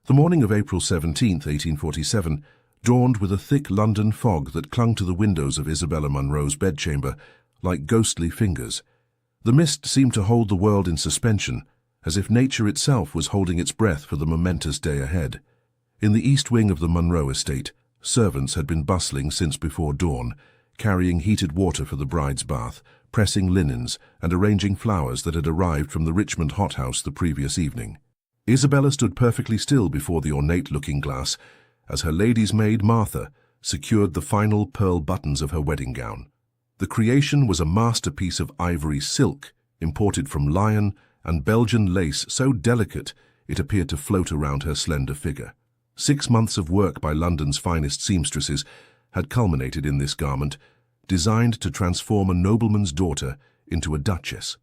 The morning of April 17, 1847, dawned with a thick London fog that clung to the windows of Isabella Munro's bedchamber like ghostly fingers. The mist seemed to hold the world in suspension, as if nature itself was holding its breath for the momentous day ahead. In the east wing of the Munro estate, servants had been bustling since before dawn, carrying heated water for the bride's bath, pressing linens, and arranging flowers that had arrived from the Richmond hothouse the previous evening. Isabella stood perfectly still before the ornate looking-glass as her lady's maid, Martha, secured the final pearl buttons of her wedding gown. The creation was a masterpiece of ivory silk, imported from Lyon, and Belgian lace so delicate it appeared to float around her slender figure. 6 months of work by London's finest seamstresses had culminated in this garment, designed to transform a nobleman's daughter into a duchess.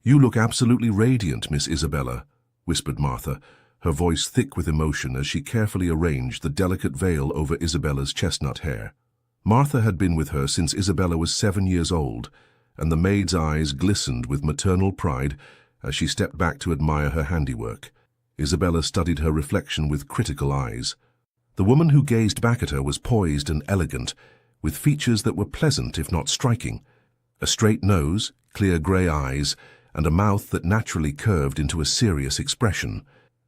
"You look absolutely radiant, Miss Isabella," whispered Martha, her voice thick with emotion as she carefully arranged the delicate veil over Isabella's chestnut hair. Martha had been with her since Isabella was 7 years old, and the maid's eyes glistened with maternal pride as she stepped back to admire her handiwork. Isabella studied her reflection with critical eyes. The woman who gazed back at her was poised and elegant, with features that were pleasant if not striking. A straight nose, clear grey eyes, and a mouth that naturally curved into a serious expression.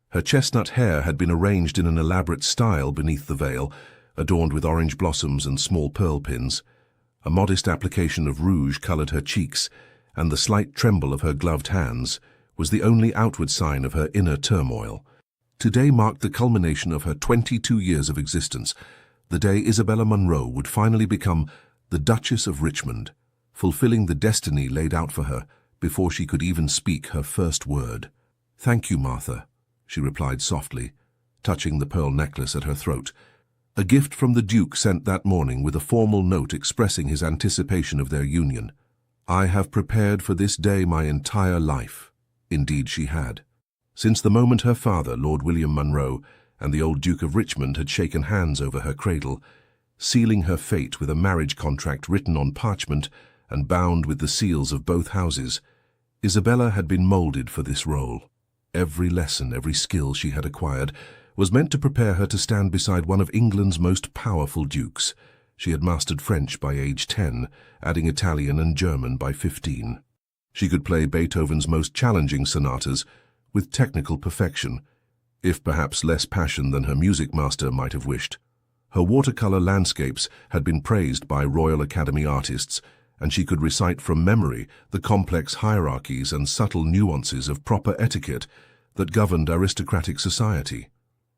Her chestnut hair had been arranged in an elaborate style beneath the veil, adorned with orange blossoms and small pearl pins. A modest application of rouge coloured her cheeks, and the slight tremble of her gloved hands was the only outward sign of her inner turmoil. Today marked the culmination of her 22 years of existence, the day Isabella Munro would finally become the Duchess of Richmond, fulfilling the destiny laid out for her before she could even speak her first word. "Thank you, Martha," she replied softly, touching the pearl necklace at her throat. A gift from the Duke sent that morning with a formal note expressing his anticipation of their union. "I have prepared for this day my entire life." Indeed she had. Since the moment her father, Lord William Munro, and the old Duke of Richmond had shaken hands over her cradle, sealing her fate with a marriage contract written on parchment and bound with the seals of both houses, Isabella had been moulded for this role. Every lesson, every skill she had acquired was meant to prepare her to stand beside one of England's most powerful dukes. She had mastered French by age 10, adding Italian and German by 15. She could play Beethoven's most challenging sonatas with technical perfection, if perhaps less passion than her music master might have wished. Her watercolor landscapes had been praised by Royal Academy artists, and she could recite from memory the complex hierarchies and subtle nuances of proper etiquette that governed aristocratic society.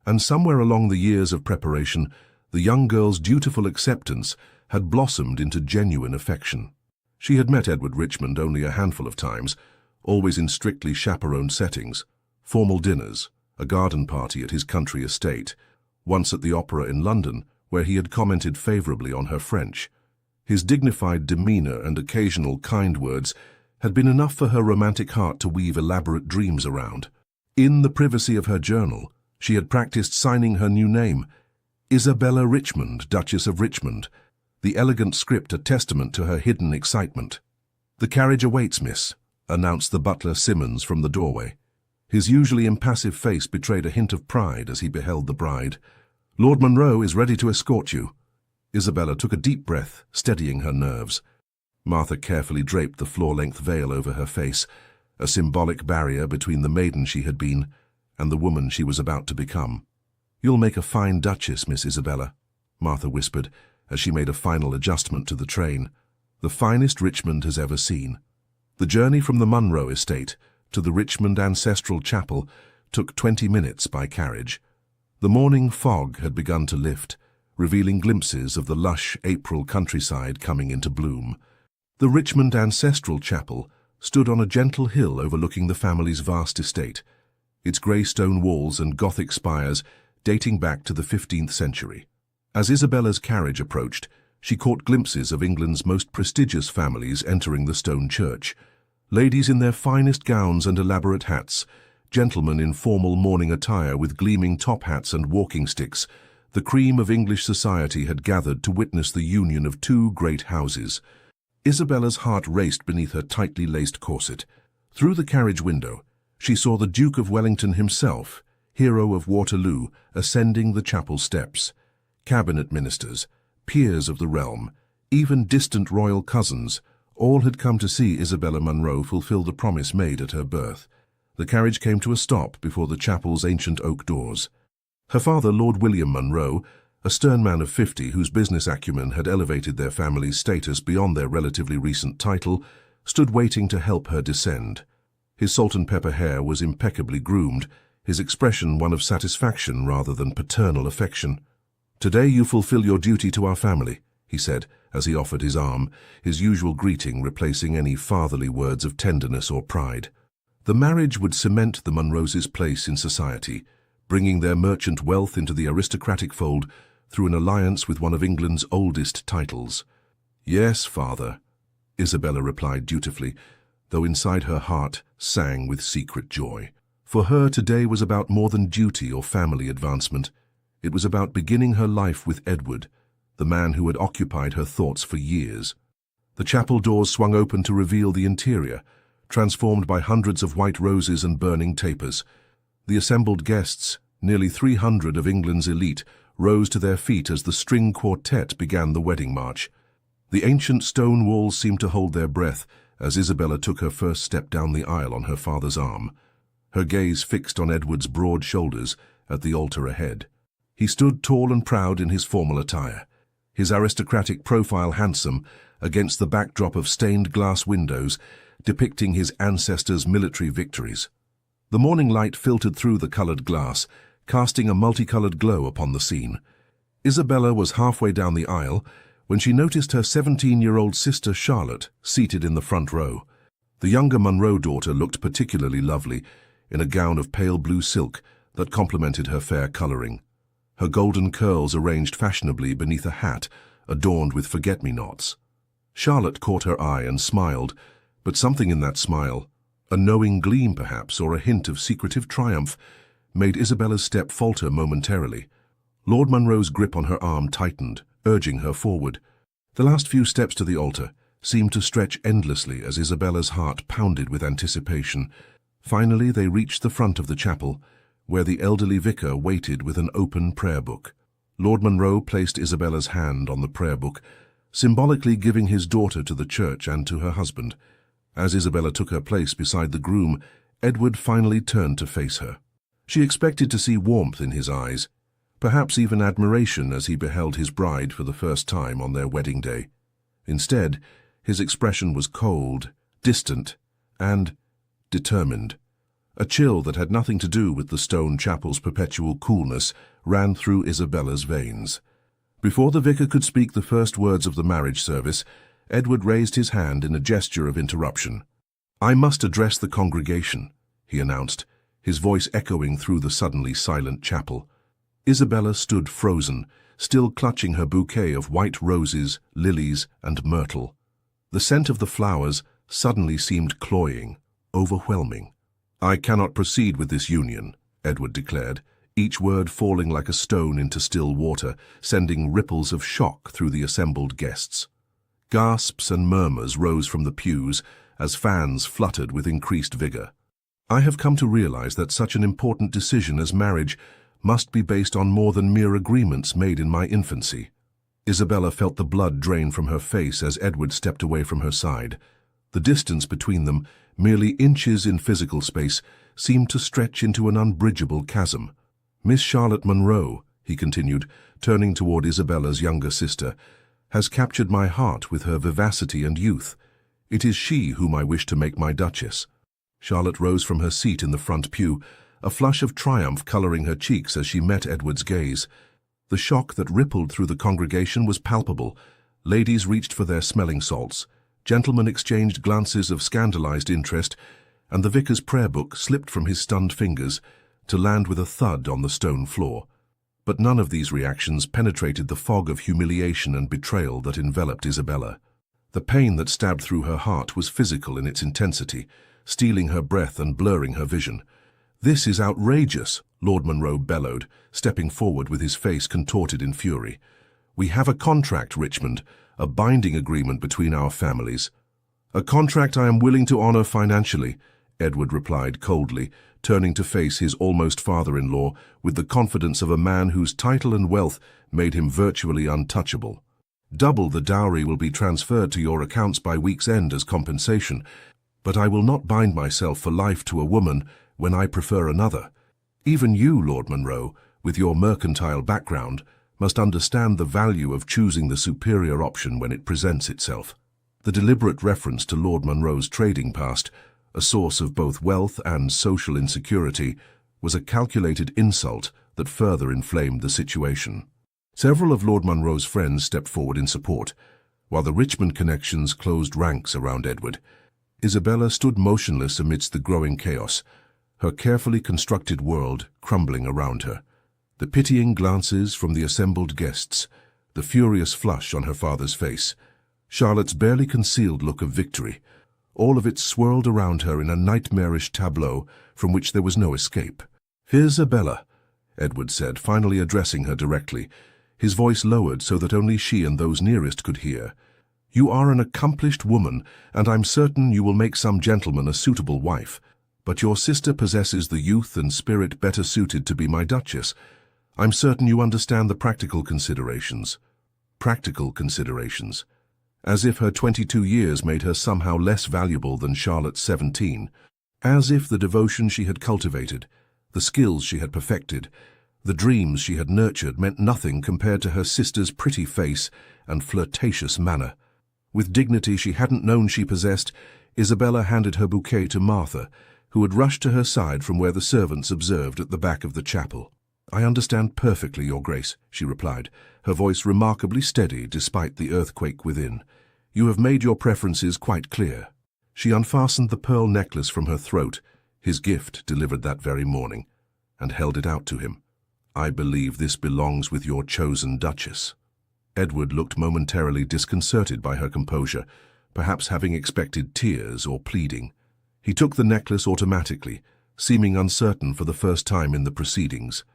And somewhere along the years of preparation, the young girl's dutiful acceptance had blossomed into genuine affection. She had met Edward Richmond only a handful of times, always in strictly chaperoned settings, formal dinners, a garden party at his country estate, once at the opera in London, where he had commented favourably on her French. His dignified demeanour and occasional kind words had been enough for her romantic heart to weave elaborate dreams around. In the privacy of her journal, she had practised signing her new name, Isabella Richmond, Duchess of Richmond, the elegant script a testament to her hidden excitement. "The carriage awaits, miss," announced the butler Simmons from the doorway. His usually impassive face betrayed a hint of pride as he beheld the bride. "Lord Munro is ready to escort you." Isabella took a deep breath, steadying her nerves. Martha carefully draped the floor-length veil over her face, a symbolic barrier between the maiden she had been and the woman she was about to become. "You'll make a fine duchess, Miss Isabella," Martha whispered as she made a final adjustment to the train. "The finest Richmond has ever seen." The journey from the Munro estate to the Richmond Ancestral Chapel took 20 minutes by carriage. The morning fog had begun to lift, revealing glimpses of the lush April countryside coming into bloom. The Richmond Ancestral Chapel stood on a gentle hill overlooking the family's vast estate, its grey stone walls and Gothic spires dating back to the 15th century. As Isabella's carriage approached, she caught glimpses of England's most prestigious families entering the stone church. Ladies in their finest gowns and elaborate hats, gentlemen in formal morning attire with gleaming top hats and walking sticks, the cream of English society had gathered to witness the union of two great houses. Isabella's heart raced beneath her tightly laced corset. Through the carriage window, she saw the Duke of Wellington himself, hero of Waterloo, ascending the chapel steps. Cabinet ministers, peers of the realm, even distant royal cousins, all had come to see Isabella Munro fulfill the promise made at her birth. The carriage came to a stop before the chapel's ancient oak doors. Her father, Lord William Munro, a stern man of 50 whose business acumen had elevated their family's status beyond their relatively recent title, stood waiting to help her descend. His salt-and-pepper hair was impeccably groomed, his expression one of satisfaction rather than paternal affection. "Today you fulfill your duty to our family," he said, as he offered his arm, his usual greeting replacing any fatherly words of tenderness or pride. The marriage would cement the Munros' place in society, bringing their merchant wealth into the aristocratic fold through an alliance with one of England's oldest titles. "Yes, father," Isabella replied dutifully, though inside her heart sang with secret joy. For her, today was about more than duty or family advancement. It was about beginning her life with Edward, the man who had occupied her thoughts for years. The chapel doors swung open to reveal the interior, transformed by hundreds of white roses and burning tapers. The assembled guests, nearly 300 of England's elite, rose to their feet as the string quartet began the wedding march. The ancient stone walls seemed to hold their breath as Isabella took her first step down the aisle on her father's arm, her gaze fixed on Edward's broad shoulders at the altar ahead. He stood tall and proud in his formal attire, his aristocratic profile handsome against the backdrop of stained glass windows depicting his ancestors' military victories. The morning light filtered through the colored glass, casting a multicolored glow upon the scene. Isabella was halfway down the aisle when she noticed her 17-year-old sister Charlotte seated in the front row. The younger Munro daughter looked particularly lovely in a gown of pale blue silk that complemented her fair coloring, her golden curls arranged fashionably beneath a hat adorned with forget-me-nots. Charlotte caught her eye and smiled, but something in that smile, a knowing gleam perhaps, or a hint of secretive triumph, made Isabella's step falter momentarily. Lord Munro's grip on her arm tightened, urging her forward. The last few steps to the altar seemed to stretch endlessly as Isabella's heart pounded with anticipation. Finally, they reached the front of the chapel, where the elderly vicar waited with an open prayer book. Lord Munro placed Isabella's hand on the prayer book, symbolically giving his daughter to the church and to her husband. As Isabella took her place beside the groom, Edward finally turned to face her. She expected to see warmth in his eyes, perhaps even admiration as he beheld his bride for the first time on their wedding day. Instead, his expression was cold, distant, and determined. A chill that had nothing to do with the stone chapel's perpetual coolness ran through Isabella's veins. Before the vicar could speak the first words of the marriage service, Edward raised his hand in a gesture of interruption. "I must address the congregation," he announced, his voice echoing through the suddenly silent chapel. Isabella stood frozen, still clutching her bouquet of white roses, lilies, and myrtle. The scent of the flowers suddenly seemed cloying, overwhelming. "I cannot proceed with this union," Edward declared, each word falling like a stone into still water, sending ripples of shock through the assembled guests. Gasps and murmurs rose from the pews as fans fluttered with increased vigor. "I have come to realize that such an important decision as marriage must be based on more than mere agreements made in my infancy." Isabella felt the blood drain from her face as Edward stepped away from her side. The distance between them, merely inches in physical space, seemed to stretch into an unbridgeable chasm. "Miss Charlotte Munro," he continued, turning toward Isabella's younger sister, "has captured my heart with her vivacity and youth. It is she whom I wish to make my duchess." Charlotte rose from her seat in the front pew, a flush of triumph coloring her cheeks as she met Edward's gaze. The shock that rippled through the congregation was palpable. Ladies reached for their smelling salts, gentlemen exchanged glances of scandalized interest, and the vicar's prayer book slipped from his stunned fingers to land with a thud on the stone floor. But none of these reactions penetrated the fog of humiliation and betrayal that enveloped Isabella. The pain that stabbed through her heart was physical in its intensity, stealing her breath and blurring her vision. "This is outrageous," Lord Munro bellowed, stepping forward with his face contorted in fury. "We have a contract, Richmond, a binding agreement between our families. A contract I am willing to honor financially," Edward replied coldly, turning to face his almost father-in-law with the confidence of a man whose title and wealth made him virtually untouchable. Double the dowry will be transferred to your accounts by week's end as compensation, but I will not bind myself for life to a woman when I prefer another. Even you, Lord Monroe, with your mercantile background, must understand the value of choosing the superior option when it presents itself. The deliberate reference to Lord Monroe's trading past, a source of both wealth and social insecurity, was a calculated insult that further inflamed the situation. Several of Lord Monroe's friends stepped forward in support, while the Richmond connections closed ranks around Edward. Isabella stood motionless amidst the growing chaos, her carefully constructed world crumbling around her. The pitying glances from the assembled guests, the furious flush on her father's face, Charlotte's barely concealed look of victory, all of it swirled around her in a nightmarish tableau from which there was no escape. "Isabella," Edward said, finally addressing her directly, his voice lowered so that only she and those nearest could hear. "You are an accomplished woman, and I'm certain you will make some gentleman a suitable wife. But your sister possesses the youth and spirit better suited to be my Duchess. I'm certain you understand the practical considerations." Practical considerations. As if her 22 years made her somehow less valuable than Charlotte's 17. As if the devotion she had cultivated, the skills she had perfected, the dreams she had nurtured meant nothing compared to her sister's pretty face and flirtatious manner. With dignity she hadn't known she possessed, Isabella handed her bouquet to Martha, who had rushed to her side from where the servants observed at the back of the chapel. "I understand perfectly, Your Grace," she replied, her voice remarkably steady despite the earthquake within. "You have made your preferences quite clear." She unfastened the pearl necklace from her throat, his gift delivered that very morning, and held it out to him. "I believe this belongs with your chosen Duchess." Edward looked momentarily disconcerted by her composure, perhaps having expected tears or pleading. He took the necklace automatically, seeming uncertain for the first time in the proceedings.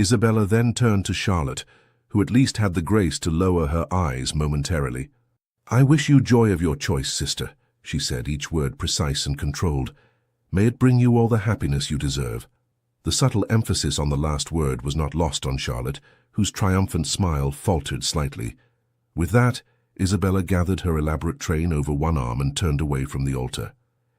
Isabella then turned to Charlotte, who at least had the grace to lower her eyes momentarily. "I wish you joy of your choice, sister," she said, each word precise and controlled. "May it bring you all the happiness you deserve." The subtle emphasis on the last word was not lost on Charlotte, whose triumphant smile faltered slightly. With that, Isabella gathered her elaborate train over one arm and turned away from the altar.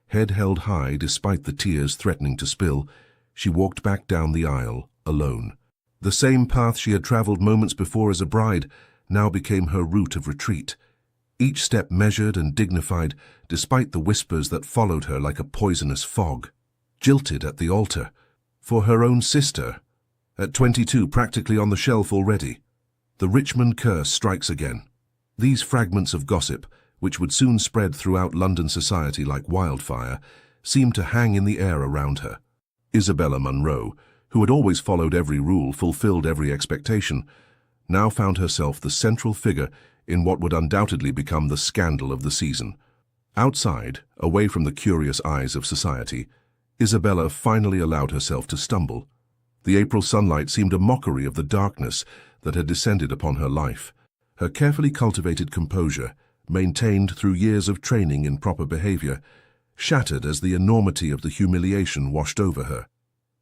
Head held high despite the tears threatening to spill, she walked back down the aisle, alone. The same path she had traveled moments before as a bride now became her route of retreat. Each step measured and dignified, despite the whispers that followed her like a poisonous fog. Jilted at the altar. For her own sister. At 22, practically on the shelf already. The Richmond curse strikes again. These fragments of gossip, which would soon spread throughout London society like wildfire, seemed to hang in the air around her. Isabella Monroe, who had always followed every rule, fulfilled every expectation, now found herself the central figure in what would undoubtedly become the scandal of the season. Outside, away from the curious eyes of society, Isabella finally allowed herself to stumble. The April sunlight seemed a mockery of the darkness that had descended upon her life. Her carefully cultivated composure, maintained through years of training in proper behavior, shattered as the enormity of the humiliation washed over her.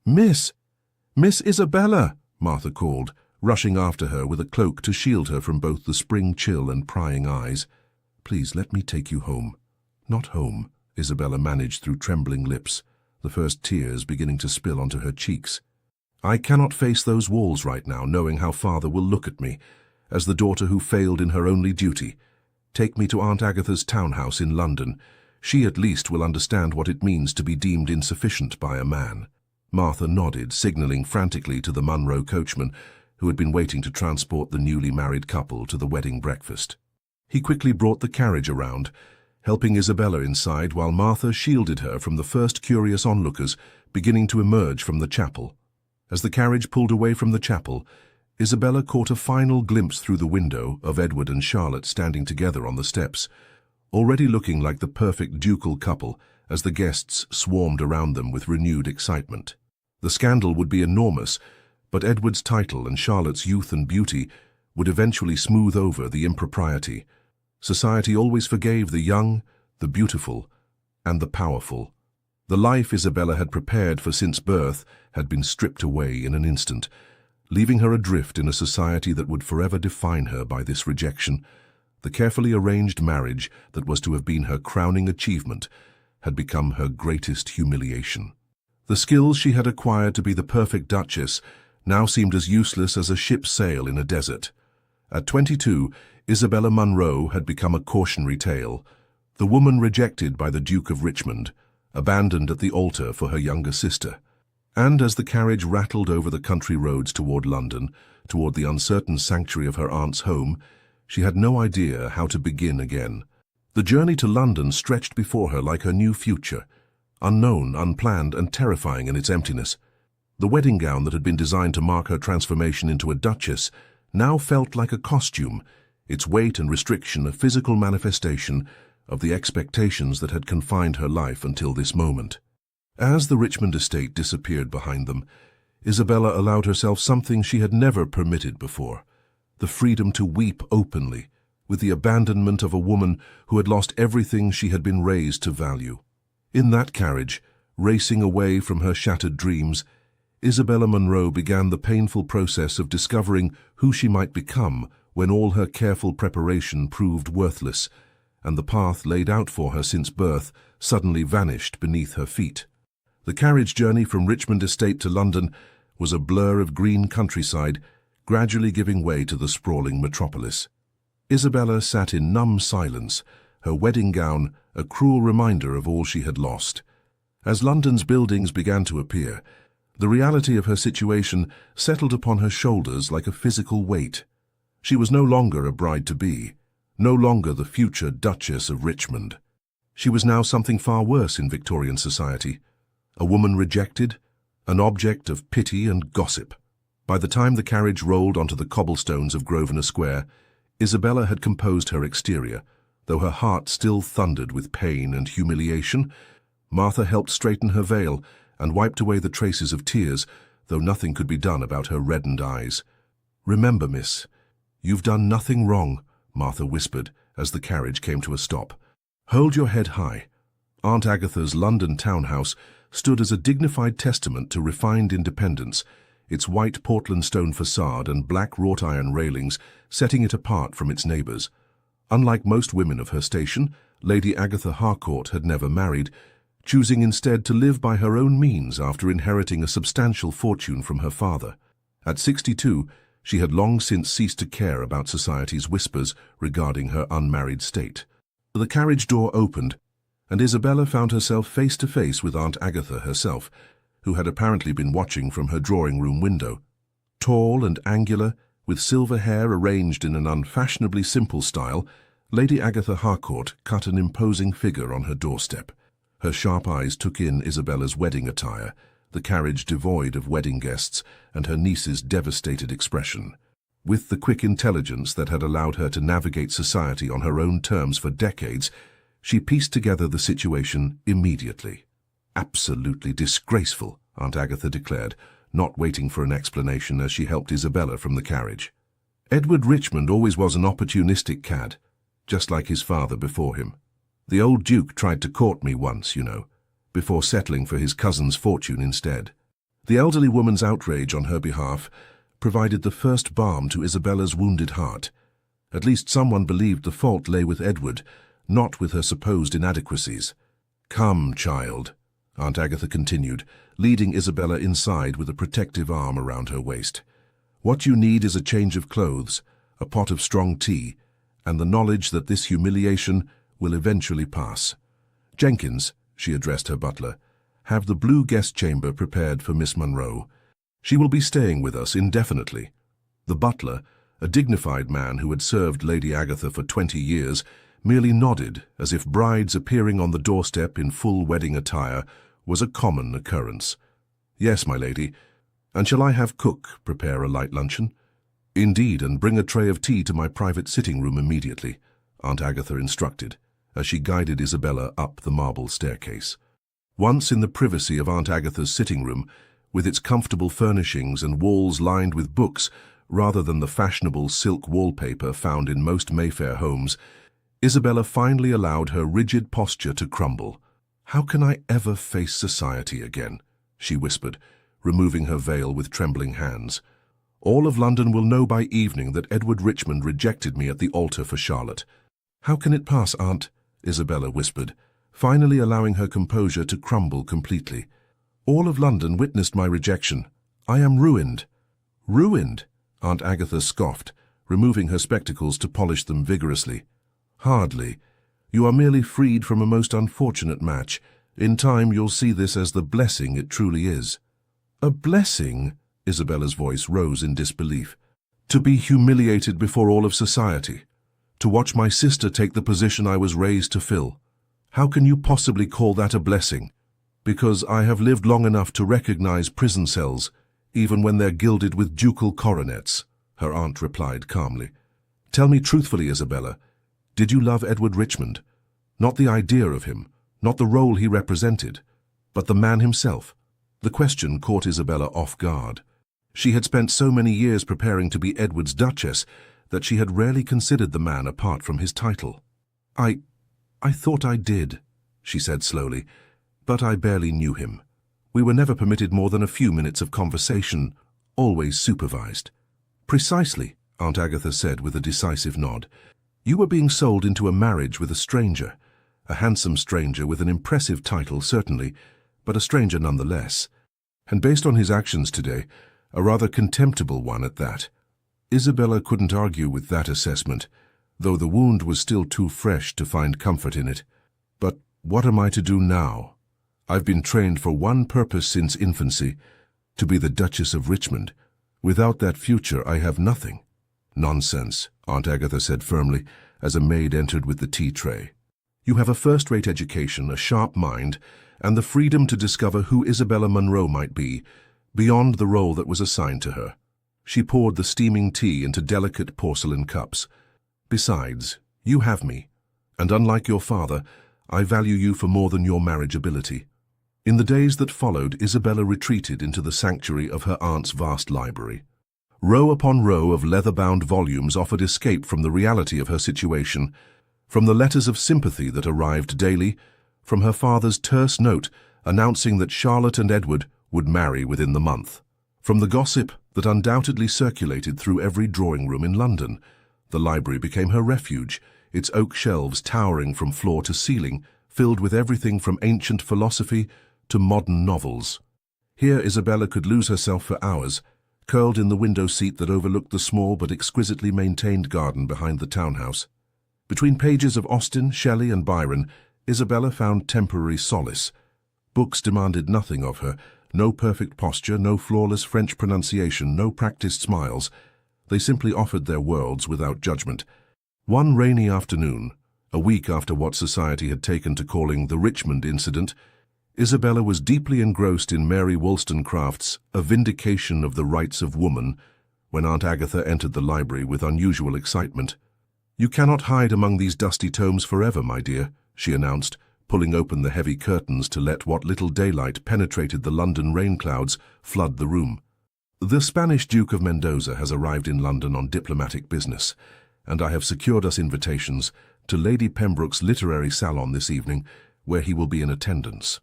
"Miss Isabella," Martha called, rushing after her with a cloak to shield her from both the spring chill and prying eyes. "Please let me take you home." "Not home," Isabella managed through trembling lips, the first tears beginning to spill onto her cheeks. "I cannot face those walls right now, knowing how father will look at me, as the daughter who failed in her only duty. Take me to Aunt Agatha's townhouse in London. She at least will understand what it means to be deemed insufficient by a man." Martha nodded, signaling frantically to the Monroe coachman, who had been waiting to transport the newly married couple to the wedding breakfast. He quickly brought the carriage around, helping Isabella inside while Martha shielded her from the first curious onlookers beginning to emerge from the chapel. As the carriage pulled away from the chapel, Isabella caught a final glimpse through the window of Edward and Charlotte standing together on the steps, already looking like the perfect ducal couple as the guests swarmed around them with renewed excitement. The scandal would be enormous, but Edward's title and Charlotte's youth and beauty would eventually smooth over the impropriety. Society always forgave the young, the beautiful, and the powerful. The life Isabella had prepared for since birth had been stripped away in an instant, leaving her adrift in a society that would forever define her by this rejection. The carefully arranged marriage that was to have been her crowning achievement had become her greatest humiliation. The skills she had acquired to be the perfect duchess now seemed as useless as a ship's sail in a desert. At 22, Isabella Munro had become a cautionary tale, the woman rejected by the Duke of Richmond, abandoned at the altar for her younger sister. And as the carriage rattled over the country roads toward London, toward the uncertain sanctuary of her aunt's home, she had no idea how to begin again. The journey to London stretched before her like her new future, unknown, unplanned, and terrifying in its emptiness. The wedding gown that had been designed to mark her transformation into a duchess now felt like a costume, its weight and restriction a physical manifestation of the expectations that had confined her life until this moment. As the Richmond estate disappeared behind them, Isabella allowed herself something she had never permitted before, the freedom to weep openly, with the abandonment of a woman who had lost everything she had been raised to value. In that carriage, racing away from her shattered dreams, Isabella Munro began the painful process of discovering who she might become when all her careful preparation proved worthless, and the path laid out for her since birth suddenly vanished beneath her feet. The carriage journey from Richmond Estate to London was a blur of green countryside, gradually giving way to the sprawling metropolis. Isabella sat in numb silence, her wedding gown a cruel reminder of all she had lost. As London's buildings began to appear, the reality of her situation settled upon her shoulders like a physical weight. She was no longer a bride-to-be, no longer the future Duchess of Richmond. She was now something far worse in Victorian society, a woman rejected, an object of pity and gossip. By the time the carriage rolled onto the cobblestones of Grosvenor Square, Isabella had composed her exterior, though her heart still thundered with pain and humiliation. Martha helped straighten her veil and wiped away the traces of tears, though nothing could be done about her reddened eyes. "Remember, miss, you've done nothing wrong," Martha whispered as the carriage came to a stop. "Hold your head high." Aunt Agatha's London townhouse stood as a dignified testament to refined independence, its white Portland stone facade and black wrought iron railings setting it apart from its neighbours. Unlike most women of her station, Lady Agatha Harcourt had never married, choosing instead to live by her own means after inheriting a substantial fortune from her father. At 62, she had long since ceased to care about society's whispers regarding her unmarried state. The carriage door opened, and Isabella found herself face to face with Aunt Agatha herself, who had apparently been watching from her drawing-room window. Tall and angular, with silver hair arranged in an unfashionably simple style, Lady Agatha Harcourt cut an imposing figure on her doorstep. Her sharp eyes took in Isabella's wedding attire, the carriage devoid of wedding guests, and her niece's devastated expression. With the quick intelligence that had allowed her to navigate society on her own terms for decades, she pieced together the situation immediately. "Absolutely disgraceful," Aunt Agatha declared, not waiting for an explanation as she helped Isabella from the carriage. "Edward Richmond always was an opportunistic cad, just like his father before him. The old Duke tried to court me once, you know, before settling for his cousin's fortune instead." The elderly woman's outrage on her behalf provided the first balm to Isabella's wounded heart. At least someone believed the fault lay with Edward, not with her supposed inadequacies. "Come, child," Aunt Agatha continued, leading Isabella inside with a protective arm around her waist. "What you need is a change of clothes, a pot of strong tea, and the knowledge that this humiliation will eventually pass. Jenkins," she addressed her butler, "have the blue guest chamber prepared for Miss Munro. She will be staying with us indefinitely." The butler, a dignified man who had served Lady Agatha for 20 years, merely nodded as if brides appearing on the doorstep in full wedding attire was a common occurrence. "Yes, my lady. And shall I have cook prepare a light luncheon?" "Indeed, and bring a tray of tea to my private sitting-room immediately," Aunt Agatha instructed, as she guided Isabella up the marble staircase. Once in the privacy of Aunt Agatha's sitting-room, with its comfortable furnishings and walls lined with books rather than the fashionable silk wallpaper found in most Mayfair homes, Isabella finally allowed her rigid posture to crumble. How can I ever face society again? She whispered, removing her veil with trembling hands. All of London will know by evening that Edward Richmond rejected me at the altar for Charlotte. How can it pass, Aunt? Isabella whispered, finally allowing her composure to crumble completely. All of London witnessed my rejection. I am ruined. Ruined? Aunt Agatha scoffed, removing her spectacles to polish them vigorously. Hardly. You are merely freed from a most unfortunate match. In time you'll see this as the blessing it truly is. A blessing? Isabella's voice rose in disbelief. To be humiliated before all of society. To watch my sister take the position I was raised to fill. How can you possibly call that a blessing? Because I have lived long enough to recognize prison cells, even when they're gilded with ducal coronets, her aunt replied calmly. Tell me truthfully, Isabella, did you love Edward Richmond? Not the idea of him, not the role he represented, but the man himself. The question caught Isabella off guard. She had spent so many years preparing to be Edward's Duchess that she had rarely considered the man apart from his title. I thought I did, she said slowly, but I barely knew him. We were never permitted more than a few minutes of conversation, always supervised. Precisely, Aunt Agatha said with a decisive nod. You were being sold into a marriage with a stranger, a handsome stranger with an impressive title, certainly, but a stranger nonetheless. And based on his actions today, a rather contemptible one at that. Isabella couldn't argue with that assessment, though the wound was still too fresh to find comfort in it. But what am I to do now? I've been trained for one purpose since infancy, to be the Duchess of Richmond. Without that future, I have nothing. Nonsense, Aunt Agatha said firmly, as a maid entered with the tea tray. You have a first-rate education, a sharp mind, and the freedom to discover who Isabella Munro might be, beyond the role that was assigned to her. She poured the steaming tea into delicate porcelain cups. Besides, you have me, and unlike your father, I value you for more than your marriageability. In the days that followed, Isabella retreated into the sanctuary of her aunt's vast library. Row upon row of leather-bound volumes offered escape from the reality of her situation, from the letters of sympathy that arrived daily, from her father's terse note announcing that Charlotte and Edward would marry within the month, from the gossip that undoubtedly circulated through every drawing room in London. The library became her refuge, its oak shelves towering from floor to ceiling, filled with everything from ancient philosophy to modern novels. Here Isabella could lose herself for hours, curled in the window seat that overlooked the small but exquisitely maintained garden behind the townhouse. Between pages of Austen, Shelley, and Byron, Isabella found temporary solace. Books demanded nothing of her, no perfect posture, no flawless French pronunciation, no practiced smiles. They simply offered their worlds without judgment. One rainy afternoon, a week after what society had taken to calling the Richmond incident, Isabella was deeply engrossed in Mary Wollstonecraft's A Vindication of the Rights of Woman when Aunt Agatha entered the library with unusual excitement. You cannot hide among these dusty tomes forever, my dear, she announced, pulling open the heavy curtains to let what little daylight penetrated the London rain clouds flood the room. The Spanish Duke of Mendoza has arrived in London on diplomatic business, and I have secured us invitations to Lady Pembroke's literary salon this evening, where he will be in attendance.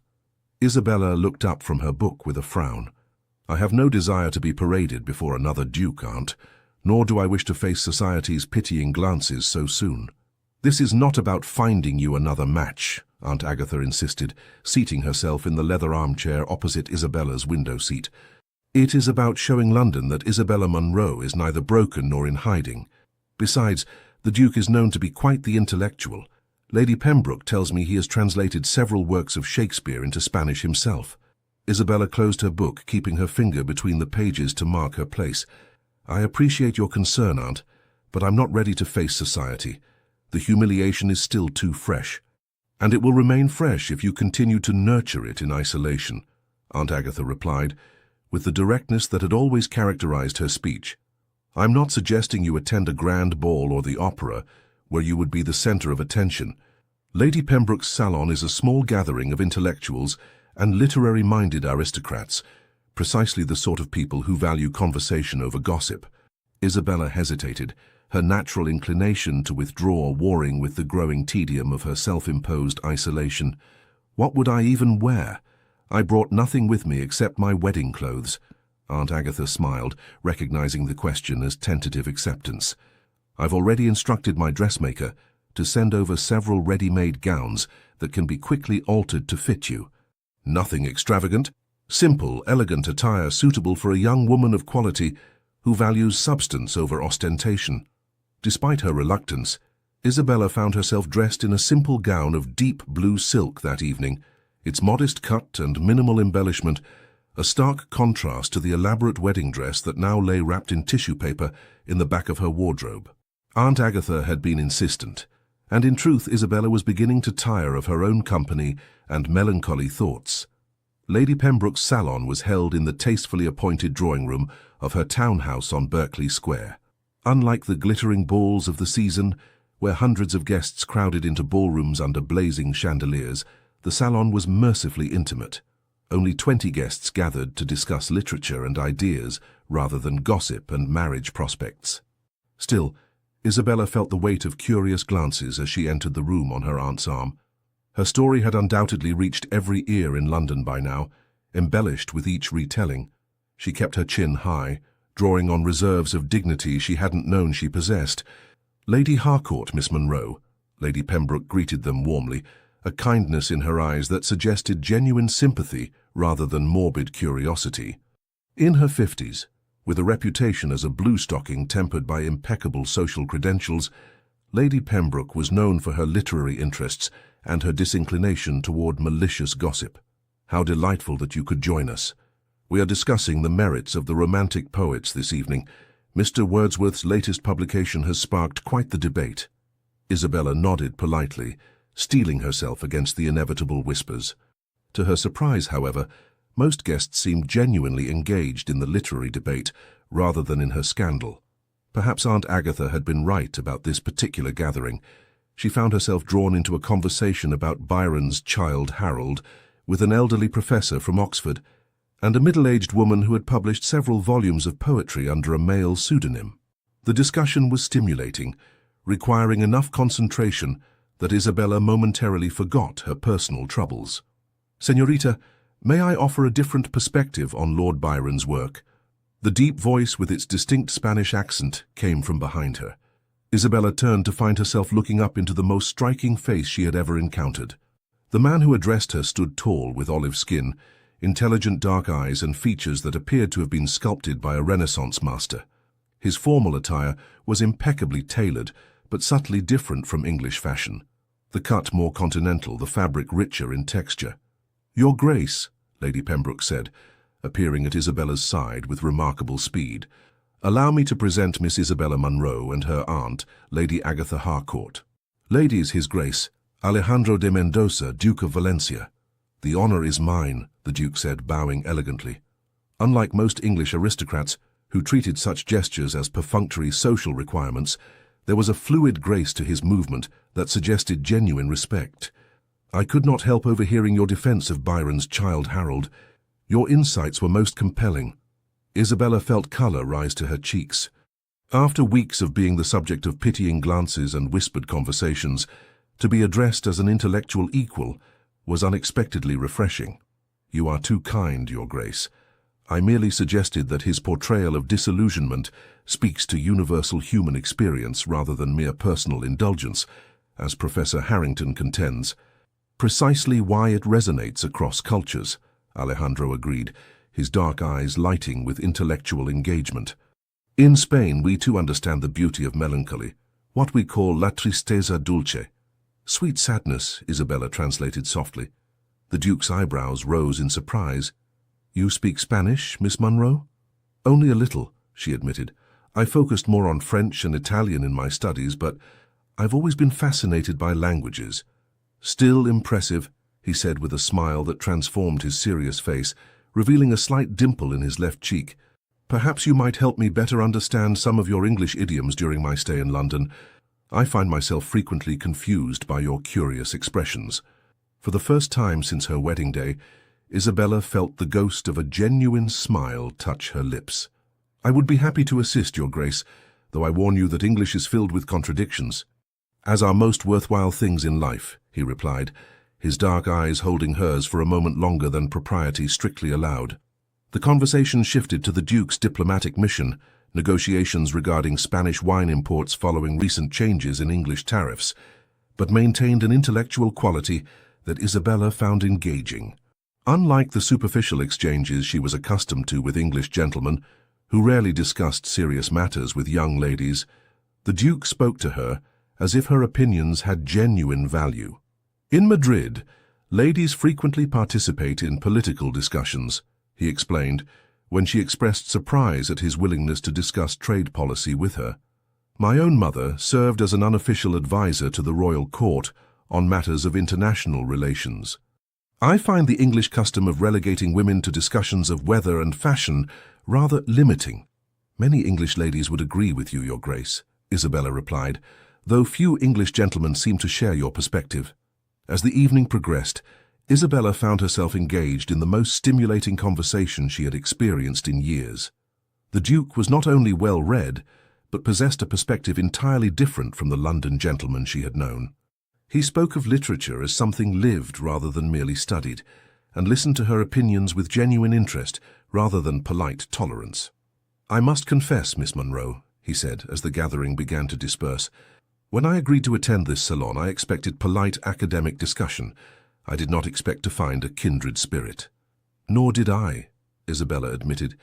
Isabella looked up from her book with a frown. I have no desire to be paraded before another duke, Aunt, nor do I wish to face society's pitying glances so soon. This is not about finding you another match, Aunt Agatha insisted, seating herself in the leather armchair opposite Isabella's window seat. It is about showing London that Isabella Munro is neither broken nor in hiding. Besides, the Duke is known to be quite the intellectual. Lady Pembroke tells me he has translated several works of Shakespeare into Spanish himself. Isabella closed her book, keeping her finger between the pages to mark her place. I appreciate your concern, Aunt, but I'm not ready to face society. The humiliation is still too fresh. And it will remain fresh if you continue to nurture it in isolation, Aunt Agatha replied, with the directness that had always characterized her speech. I'm not suggesting you attend a grand ball or the opera, where you would be the center of attention. Lady Pembroke's salon is a small gathering of intellectuals and literary-minded aristocrats, precisely the sort of people who value conversation over gossip. Isabella hesitated, her natural inclination to withdraw warring with the growing tedium of her self-imposed isolation. What would I even wear? I brought nothing with me except my wedding clothes. Aunt Agatha smiled, recognizing the question as tentative acceptance. I've already instructed my dressmaker to send over several ready-made gowns that can be quickly altered to fit you. Nothing extravagant, simple, elegant attire suitable for a young woman of quality who values substance over ostentation. Despite her reluctance, Isabella found herself dressed in a simple gown of deep blue silk that evening, its modest cut and minimal embellishment a stark contrast to the elaborate wedding dress that now lay wrapped in tissue paper in the back of her wardrobe. Aunt Agatha had been insistent, and in truth Isabella was beginning to tire of her own company and melancholy thoughts. Lady Pembroke's salon was held in the tastefully appointed drawing-room of her townhouse on Berkeley Square. Unlike the glittering balls of the season, where hundreds of guests crowded into ballrooms under blazing chandeliers, the salon was mercifully intimate. Only 20 guests gathered to discuss literature and ideas rather than gossip and marriage prospects. Still, Isabella felt the weight of curious glances as she entered the room on her aunt's arm. Her story had undoubtedly reached every ear in London by now, embellished with each retelling. She kept her chin high, drawing on reserves of dignity she hadn't known she possessed. "Lady Harcourt, Miss Munro," Lady Pembroke greeted them warmly, a kindness in her eyes that suggested genuine sympathy rather than morbid curiosity. In her 50s, with a reputation as a blue-stocking tempered by impeccable social credentials, Lady Pembroke was known for her literary interests and her disinclination toward malicious gossip. "How delightful that you could join us. We are discussing the merits of the Romantic poets this evening. Mr. Wordsworth's latest publication has sparked quite the debate." Isabella nodded politely, steeling herself against the inevitable whispers. To her surprise, however, most guests seemed genuinely engaged in the literary debate rather than in her scandal. Perhaps Aunt Agatha had been right about this particular gathering. She found herself drawn into a conversation about Byron's Childe Harold with an elderly professor from Oxford and a middle-aged woman who had published several volumes of poetry under a male pseudonym. The discussion was stimulating, requiring enough concentration that Isabella momentarily forgot her personal troubles. "Señorita, may I offer a different perspective on Lord Byron's work?" The deep voice with its distinct Spanish accent came from behind her. Isabella turned to find herself looking up into the most striking face she had ever encountered. The man who addressed her stood tall with olive skin, intelligent dark eyes and features that appeared to have been sculpted by a Renaissance master. His formal attire was impeccably tailored, but subtly different from English fashion. The cut more continental, the fabric richer in texture. "Your Grace," Lady Pembroke said, appearing at Isabella's side with remarkable speed, "allow me to present Miss Isabella Munro and her aunt, Lady Agatha Harcourt. Ladies, His Grace, Alejandro de Mendoza, Duke of Valencia." "The honor is mine," the Duke said, bowing elegantly. Unlike most English aristocrats, who treated such gestures as perfunctory social requirements, there was a fluid grace to his movement that suggested genuine respect. "I could not help overhearing your defense of Byron's Childe Harold. Your insights were most compelling." Isabella felt color rise to her cheeks. After weeks of being the subject of pitying glances and whispered conversations, to be addressed as an intellectual equal was unexpectedly refreshing. "You are too kind, Your Grace. I merely suggested that his portrayal of disillusionment speaks to universal human experience rather than mere personal indulgence, as Professor Harrington contends." "Precisely why it resonates across cultures," Alejandro agreed, his dark eyes lighting with intellectual engagement. "In Spain, we too understand the beauty of melancholy, what we call la tristeza dulce." "Sweet sadness," Isabella translated softly. The Duke's eyebrows rose in surprise. "You speak Spanish, Miss Munro?" "Only a little," she admitted. "I focused more on French and Italian in my studies, but I've always been fascinated by languages." "Still impressive," he said with a smile that transformed his serious face, revealing a slight dimple in his left cheek. "Perhaps you might help me better understand some of your English idioms during my stay in London. I find myself frequently confused by your curious expressions." For the first time since her wedding day, Isabella felt the ghost of a genuine smile touch her lips. "I would be happy to assist, Your Grace, though I warn you that English is filled with contradictions." "As are most worthwhile things in life," he replied, his dark eyes holding hers for a moment longer than propriety strictly allowed. The conversation shifted to the Duke's diplomatic mission, negotiations regarding Spanish wine imports following recent changes in English tariffs, but maintained an intellectual quality that Isabella found engaging. Unlike the superficial exchanges she was accustomed to with English gentlemen, who rarely discussed serious matters with young ladies, the Duke spoke to her as if her opinions had genuine value. In Madrid, ladies frequently participate in political discussions, he explained, when she expressed surprise at his willingness to discuss trade policy with her. My own mother served as an unofficial advisor to the royal court on matters of international relations. I find the English custom of relegating women to discussions of weather and fashion rather limiting. Many English ladies would agree with you, Your Grace, Isabella replied, though few English gentlemen seem to share your perspective. As the evening progressed, Isabella found herself engaged in the most stimulating conversation she had experienced in years. The Duke was not only well-read, but possessed a perspective entirely different from the London gentleman she had known. He spoke of literature as something lived rather than merely studied, and listened to her opinions with genuine interest rather than polite tolerance. I must confess, Miss Munro, he said as the gathering began to disperse, when I agreed to attend this salon, I expected polite academic discussion. I did not expect to find a kindred spirit. Nor did I, Isabella admitted.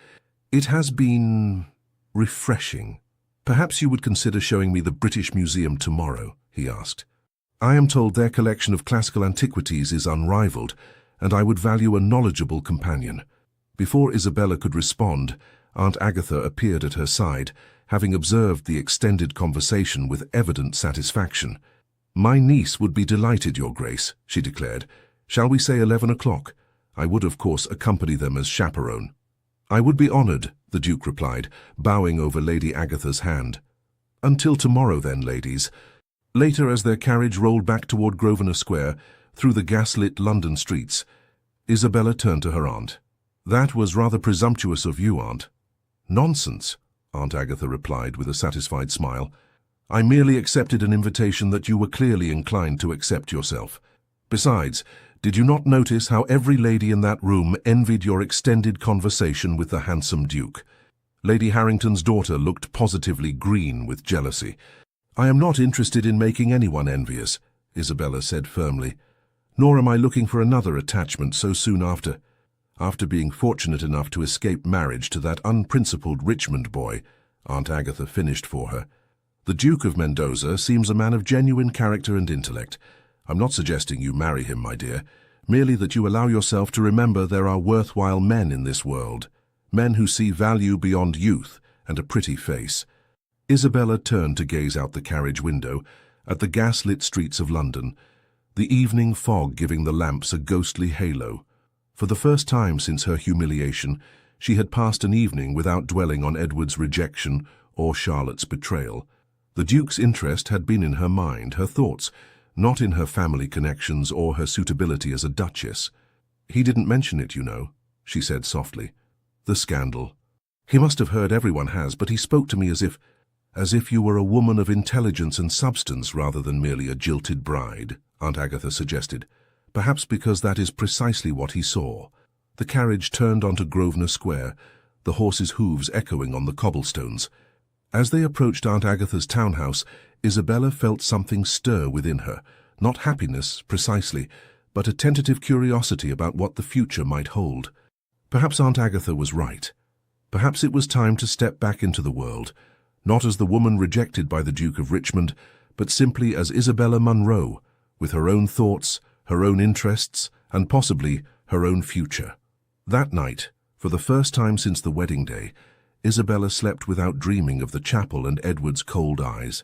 It has been refreshing. Perhaps you would consider showing me the British Museum tomorrow, he asked. I am told their collection of classical antiquities is unrivaled, and I would value a knowledgeable companion. Before Isabella could respond, Aunt Agatha appeared at her side, having observed the extended conversation with evident satisfaction. My niece would be delighted, Your Grace, she declared. Shall we say 11 o'clock? I would, of course, accompany them as chaperone. I would be honored, the Duke replied, bowing over Lady Agatha's hand. Until tomorrow, then, ladies. Later, as their carriage rolled back toward Grosvenor Square, through the gas-lit London streets, Isabella turned to her aunt. That was rather presumptuous of you, Aunt. Nonsense, Aunt Agatha replied with a satisfied smile. I merely accepted an invitation that you were clearly inclined to accept yourself. Besides, did you not notice how every lady in that room envied your extended conversation with the handsome Duke? Lady Harrington's daughter looked positively green with jealousy. I am not interested in making anyone envious, Isabella said firmly. Nor am I looking for another attachment so soon after. After being fortunate enough to escape marriage to that unprincipled Richmond boy, Aunt Agatha finished for her. The Duke of Mendoza seems a man of genuine character and intellect. I'm not suggesting you marry him, my dear, merely that you allow yourself to remember there are worthwhile men in this world, men who see value beyond youth and a pretty face. Isabella turned to gaze out the carriage window at the gas-lit streets of London, the evening fog giving the lamps a ghostly halo. For the first time since her humiliation, she had passed an evening without dwelling on Edward's rejection or Charlotte's betrayal. The Duke's interest had been in her mind, her thoughts, not in her family connections or her suitability as a duchess. He didn't mention it, you know, she said softly. The scandal. He must have heard, everyone has, but he spoke to me as if you were a woman of intelligence and substance rather than merely a jilted bride, Aunt Agatha suggested. Perhaps because that is precisely what he saw. The carriage turned onto Grosvenor Square, the horses' hooves echoing on the cobblestones. As they approached Aunt Agatha's townhouse, Isabella felt something stir within her, not happiness, precisely, but a tentative curiosity about what the future might hold. Perhaps Aunt Agatha was right. Perhaps it was time to step back into the world, not as the woman rejected by the Duke of Richmond, but simply as Isabella Munro, with her own thoughts, her own interests, and possibly her own future. That night, for the first time since the wedding day, Isabella slept without dreaming of the chapel and Edward's cold eyes.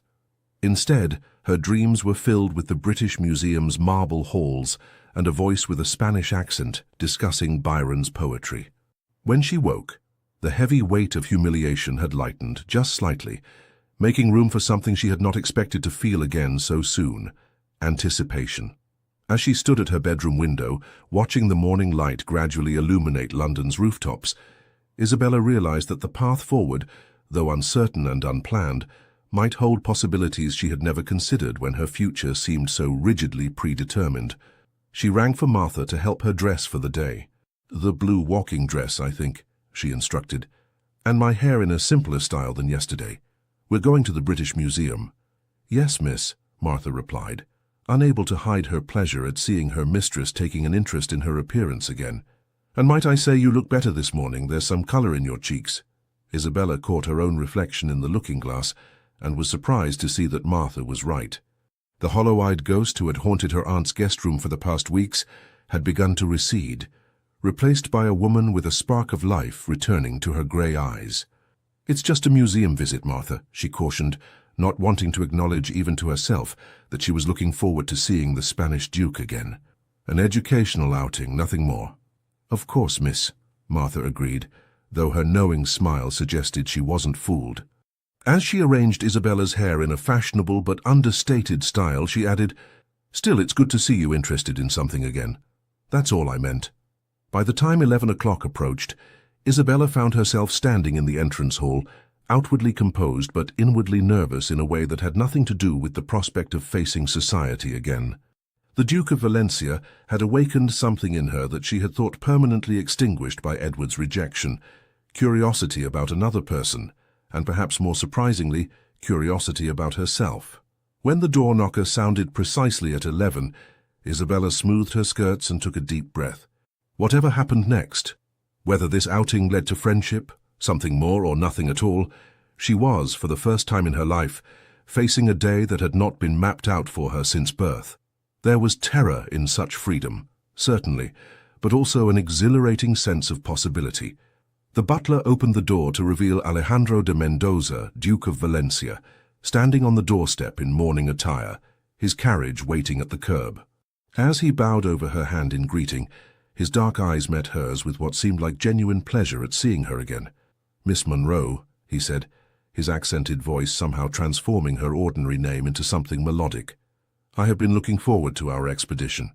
Instead, her dreams were filled with the British Museum's marble halls and a voice with a Spanish accent discussing Byron's poetry. When she woke, the heavy weight of humiliation had lightened just slightly, making room for something she had not expected to feel again so soon: anticipation. As she stood at her bedroom window, watching the morning light gradually illuminate London's rooftops, Isabella realized that the path forward, though uncertain and unplanned, might hold possibilities she had never considered when her future seemed so rigidly predetermined. She rang for Martha to help her dress for the day. "The blue walking dress, I think," she instructed, "and my hair in a simpler style than yesterday. We're going to the British Museum." "Yes, miss," Martha replied, unable to hide her pleasure at seeing her mistress taking an interest in her appearance again. "And might I say you look better this morning? There's some colour in your cheeks." Isabella caught her own reflection in the looking-glass and was surprised to see that Martha was right. The hollow-eyed ghost who had haunted her aunt's guest room for the past weeks had begun to recede, replaced by a woman with a spark of life returning to her grey eyes. "It's just a museum visit, Martha," she cautioned, not wanting to acknowledge even to herself that she was looking forward to seeing the Spanish Duke again. "An educational outing, nothing more." "Of course, miss," Martha agreed, though her knowing smile suggested she wasn't fooled. As she arranged Isabella's hair in a fashionable but understated style, she added, "Still, it's good to see you interested in something again. That's all I meant." By the time 11 o'clock approached, Isabella found herself standing in the entrance hall, outwardly composed but inwardly nervous in a way that had nothing to do with the prospect of facing society again. The Duke of Valencia had awakened something in her that she had thought permanently extinguished by Edward's rejection: curiosity about another person, and perhaps more surprisingly, curiosity about herself. When the door knocker sounded precisely at 11, Isabella smoothed her skirts and took a deep breath. Whatever happened next, whether this outing led to friendship, something more or nothing at all, she was, for the first time in her life, facing a day that had not been mapped out for her since birth. There was terror in such freedom, certainly, but also an exhilarating sense of possibility. The butler opened the door to reveal Alejandro de Mendoza, Duke of Valencia, standing on the doorstep in mourning attire, his carriage waiting at the curb. As he bowed over her hand in greeting, his dark eyes met hers with what seemed like genuine pleasure at seeing her again. "Miss Monroe," he said, his accented voice somehow transforming her ordinary name into something melodic. "I have been looking forward to our expedition."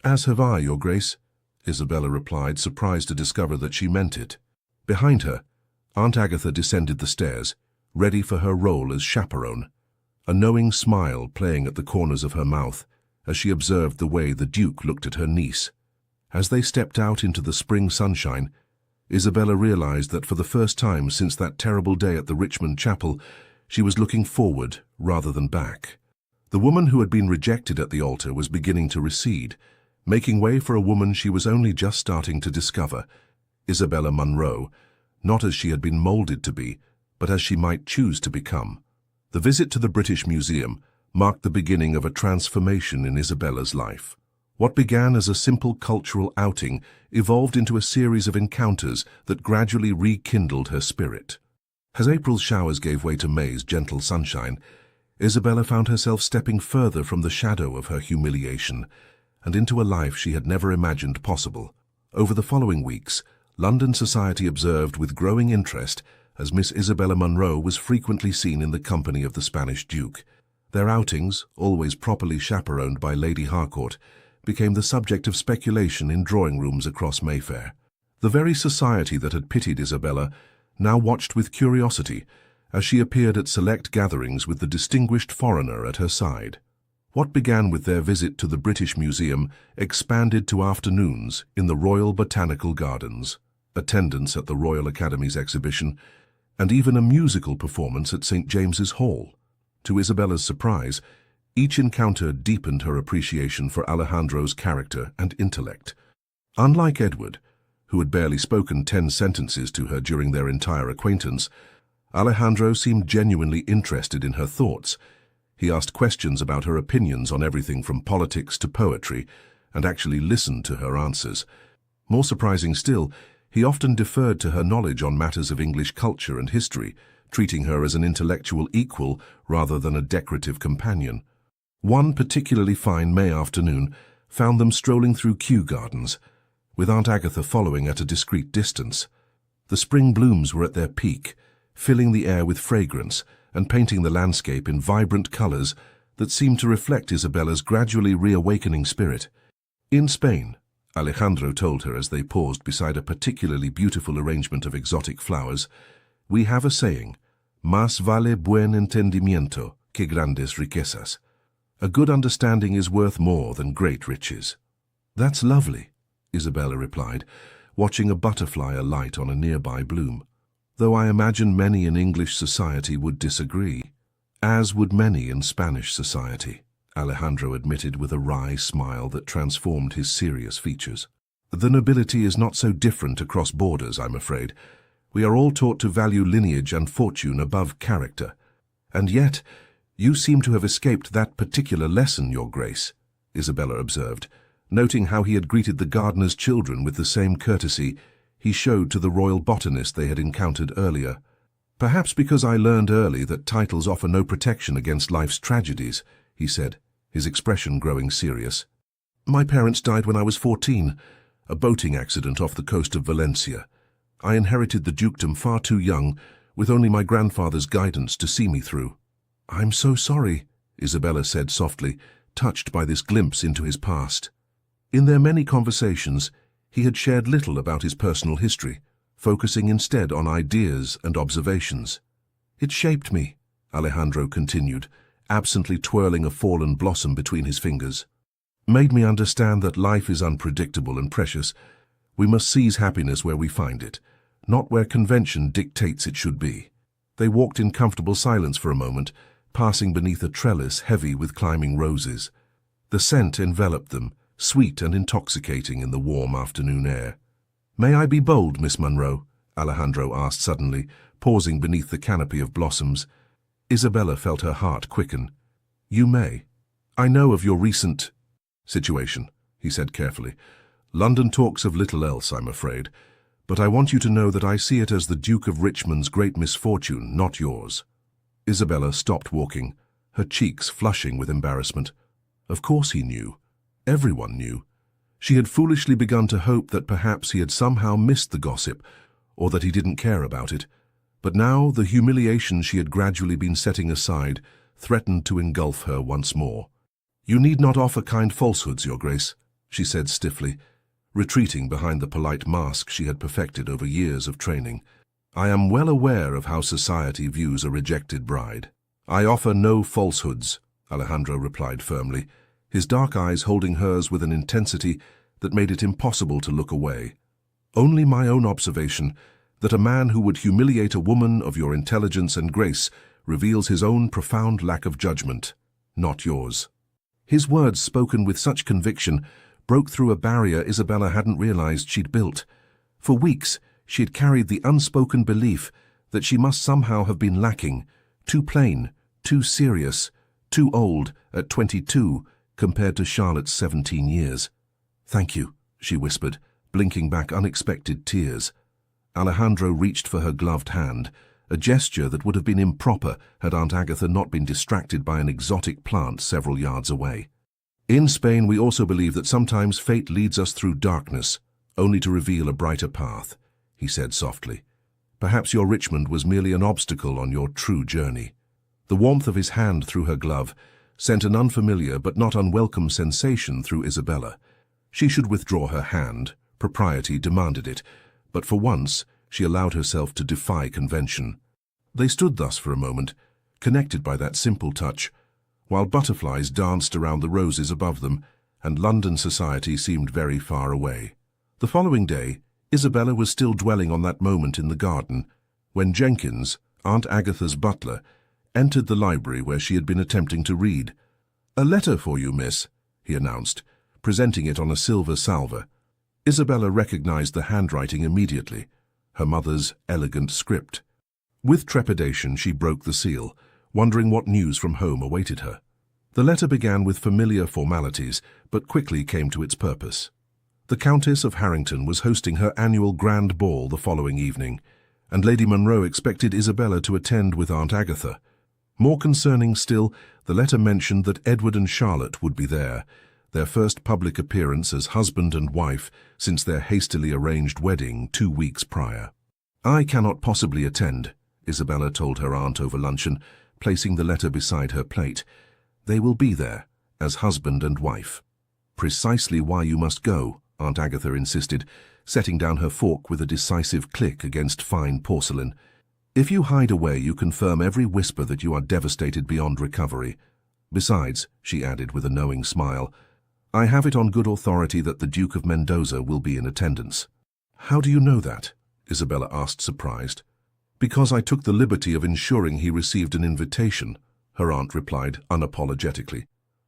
"As have I, Your Grace," Isabella replied, surprised to discover that she meant it. Behind her, Aunt Agatha descended the stairs, ready for her role as chaperone, a knowing smile playing at the corners of her mouth as she observed the way the Duke looked at her niece. As they stepped out into the spring sunshine, Isabella realized that for the first time since that terrible day at the Richmond Chapel, she was looking forward rather than back. The woman who had been rejected at the altar was beginning to recede, making way for a woman she was only just starting to discover, Isabella Munro, not as she had been molded to be, but as she might choose to become. The visit to the British Museum marked the beginning of a transformation in Isabella's life. What began as a simple cultural outing evolved into a series of encounters that gradually rekindled her spirit. As April's showers gave way to May's gentle sunshine, Isabella found herself stepping further from the shadow of her humiliation and into a life she had never imagined possible. Over the following weeks, London society observed with growing interest as Miss Isabella Munro was frequently seen in the company of the Spanish Duke. Their outings, always properly chaperoned by Lady Harcourt, became the subject of speculation in drawing rooms across Mayfair. The very society that had pitied Isabella now watched with curiosity as she appeared at select gatherings with the distinguished foreigner at her side. What began with their visit to the British Museum expanded to afternoons in the Royal Botanical Gardens, attendance at the Royal Academy's exhibition, and even a musical performance at St. James's Hall. To Isabella's surprise, each encounter deepened her appreciation for Alejandro's character and intellect. Unlike Edward, who had barely spoken 10 sentences to her during their entire acquaintance, Alejandro seemed genuinely interested in her thoughts. He asked questions about her opinions on everything from politics to poetry, and actually listened to her answers. More surprising still, he often deferred to her knowledge on matters of English culture and history, treating her as an intellectual equal rather than a decorative companion. One particularly fine May afternoon found them strolling through Kew Gardens, with Aunt Agatha following at a discreet distance. The spring blooms were at their peak, filling the air with fragrance and painting the landscape in vibrant colors that seemed to reflect Isabella's gradually reawakening spirit. In Spain, Alejandro told her as they paused beside a particularly beautiful arrangement of exotic flowers, we have a saying, "Más vale buen entendimiento que grandes riquezas." A good understanding is worth more than great riches. "That's lovely," Isabella replied, watching a butterfly alight on a nearby bloom. "Though I imagine many in English society would disagree, as would many in Spanish society," Alejandro admitted with a wry smile that transformed his serious features. "The nobility is not so different across borders, I'm afraid. We are all taught to value lineage and fortune above character. And yet, you seem to have escaped that particular lesson, Your Grace," Isabella observed, noting how he had greeted the gardener's children with the same courtesy he showed to the royal botanist they had encountered earlier. "Perhaps because I learned early that titles offer no protection against life's tragedies," he said, his expression growing serious. "My parents died when I was 14, a boating accident off the coast of Valencia. I inherited the dukedom far too young, with only my grandfather's guidance to see me through." "I'm so sorry," Isabella said softly, touched by this glimpse into his past. In their many conversations, he had shared little about his personal history, focusing instead on ideas and observations. "It shaped me," Alejandro continued, absently twirling a fallen blossom between his fingers. "Made me understand that life is unpredictable and precious. We must seize happiness where we find it, not where convention dictates it should be." They walked in comfortable silence for a moment, passing beneath a trellis heavy with climbing roses. The scent enveloped them, sweet and intoxicating in the warm afternoon air. "May I be bold, Miss Munro?" Alejandro asked suddenly, pausing beneath the canopy of blossoms. Isabella felt her heart quicken. "You may. I know of your recent situation," he said carefully. "London talks of little else, I'm afraid, but I want you to know that I see it as the Duke of Richmond's great misfortune, not yours." Isabella stopped walking, her cheeks flushing with embarrassment. Of course he knew. Everyone knew. She had foolishly begun to hope that perhaps he had somehow missed the gossip, or that he didn't care about it. But now the humiliation she had gradually been setting aside threatened to engulf her once more. "You need not offer kind falsehoods, Your Grace," she said stiffly, retreating behind the polite mask she had perfected over years of training. "I am well aware of how society views a rejected bride." "I offer no falsehoods," Alejandro replied firmly, his dark eyes holding hers with an intensity that made it impossible to look away. "Only my own observation, that a man who would humiliate a woman of your intelligence and grace reveals his own profound lack of judgment, not yours." His words, spoken with such conviction, broke through a barrier Isabella hadn't realized she'd built. For weeks, she had carried the unspoken belief that she must somehow have been lacking, too plain, too serious, too old at 22 compared to Charlotte's 17 years. "Thank you," she whispered, blinking back unexpected tears. Alejandro reached for her gloved hand, a gesture that would have been improper had Aunt Agatha not been distracted by an exotic plant several yards away. "In Spain, we also believe that sometimes fate leads us through darkness, only to reveal a brighter path," he said softly. "Perhaps your Richmond was merely an obstacle on your true journey." The warmth of his hand through her glove sent an unfamiliar but not unwelcome sensation through Isabella. She should withdraw her hand, propriety demanded it, but for once she allowed herself to defy convention. They stood thus for a moment, connected by that simple touch, while butterflies danced around the roses above them, and London society seemed very far away. The following day, Isabella was still dwelling on that moment in the garden, when Jenkins, Aunt Agatha's butler, entered the library where she had been attempting to read. "A letter for you, miss," he announced, presenting it on a silver salver. Isabella recognized the handwriting immediately, her mother's elegant script. With trepidation, she broke the seal, wondering what news from home awaited her. The letter began with familiar formalities, but quickly came to its purpose. The Countess of Harrington was hosting her annual grand ball the following evening, and Lady Munro expected Isabella to attend with Aunt Agatha. More concerning still, the letter mentioned that Edward and Charlotte would be there, their first public appearance as husband and wife since their hastily arranged wedding 2 weeks prior. "I cannot possibly attend," Isabella told her aunt over luncheon, placing the letter beside her plate. "They will be there, as husband and wife." "Precisely why you must go," Aunt Agatha insisted, setting down her fork with a decisive click against fine porcelain. "If you hide away, you confirm every whisper that you are devastated beyond recovery. Besides," she added with a knowing smile, I have it on good authority that the Duke of Mendoza will be in attendance. How do you know that? Isabella asked, surprised. Because I took the liberty of ensuring he received an invitation, her aunt replied unapologetically.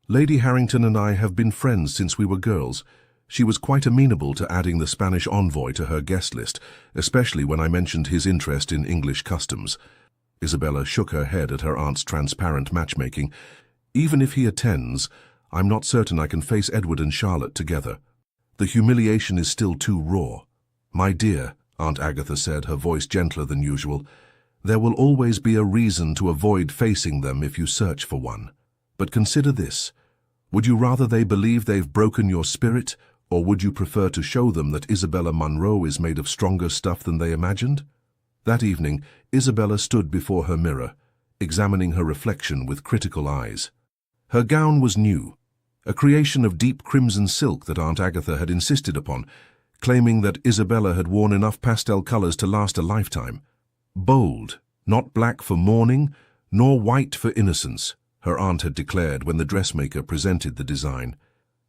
Lady Harrington and I have been friends since we were girls. She was quite amenable to adding the Spanish envoy to her guest list, especially when I mentioned his interest in English customs. Isabella shook her head at her aunt's transparent matchmaking. Even if he attends, I'm not certain I can face Edward and Charlotte together. The humiliation is still too raw. My dear, Aunt Agatha said, her voice gentler than usual, there will always be a reason to avoid facing them if you search for one. But consider this. Would you rather they believe they've broken your spirit, or would you prefer to show them that Isabella Munro is made of stronger stuff than they imagined? That evening, Isabella stood before her mirror, examining her reflection with critical eyes. Her gown was new, a creation of deep crimson silk that Aunt Agatha had insisted upon, claiming that Isabella had worn enough pastel colors to last a lifetime. Bold, not black for mourning, nor white for innocence, her aunt had declared when the dressmaker presented the design.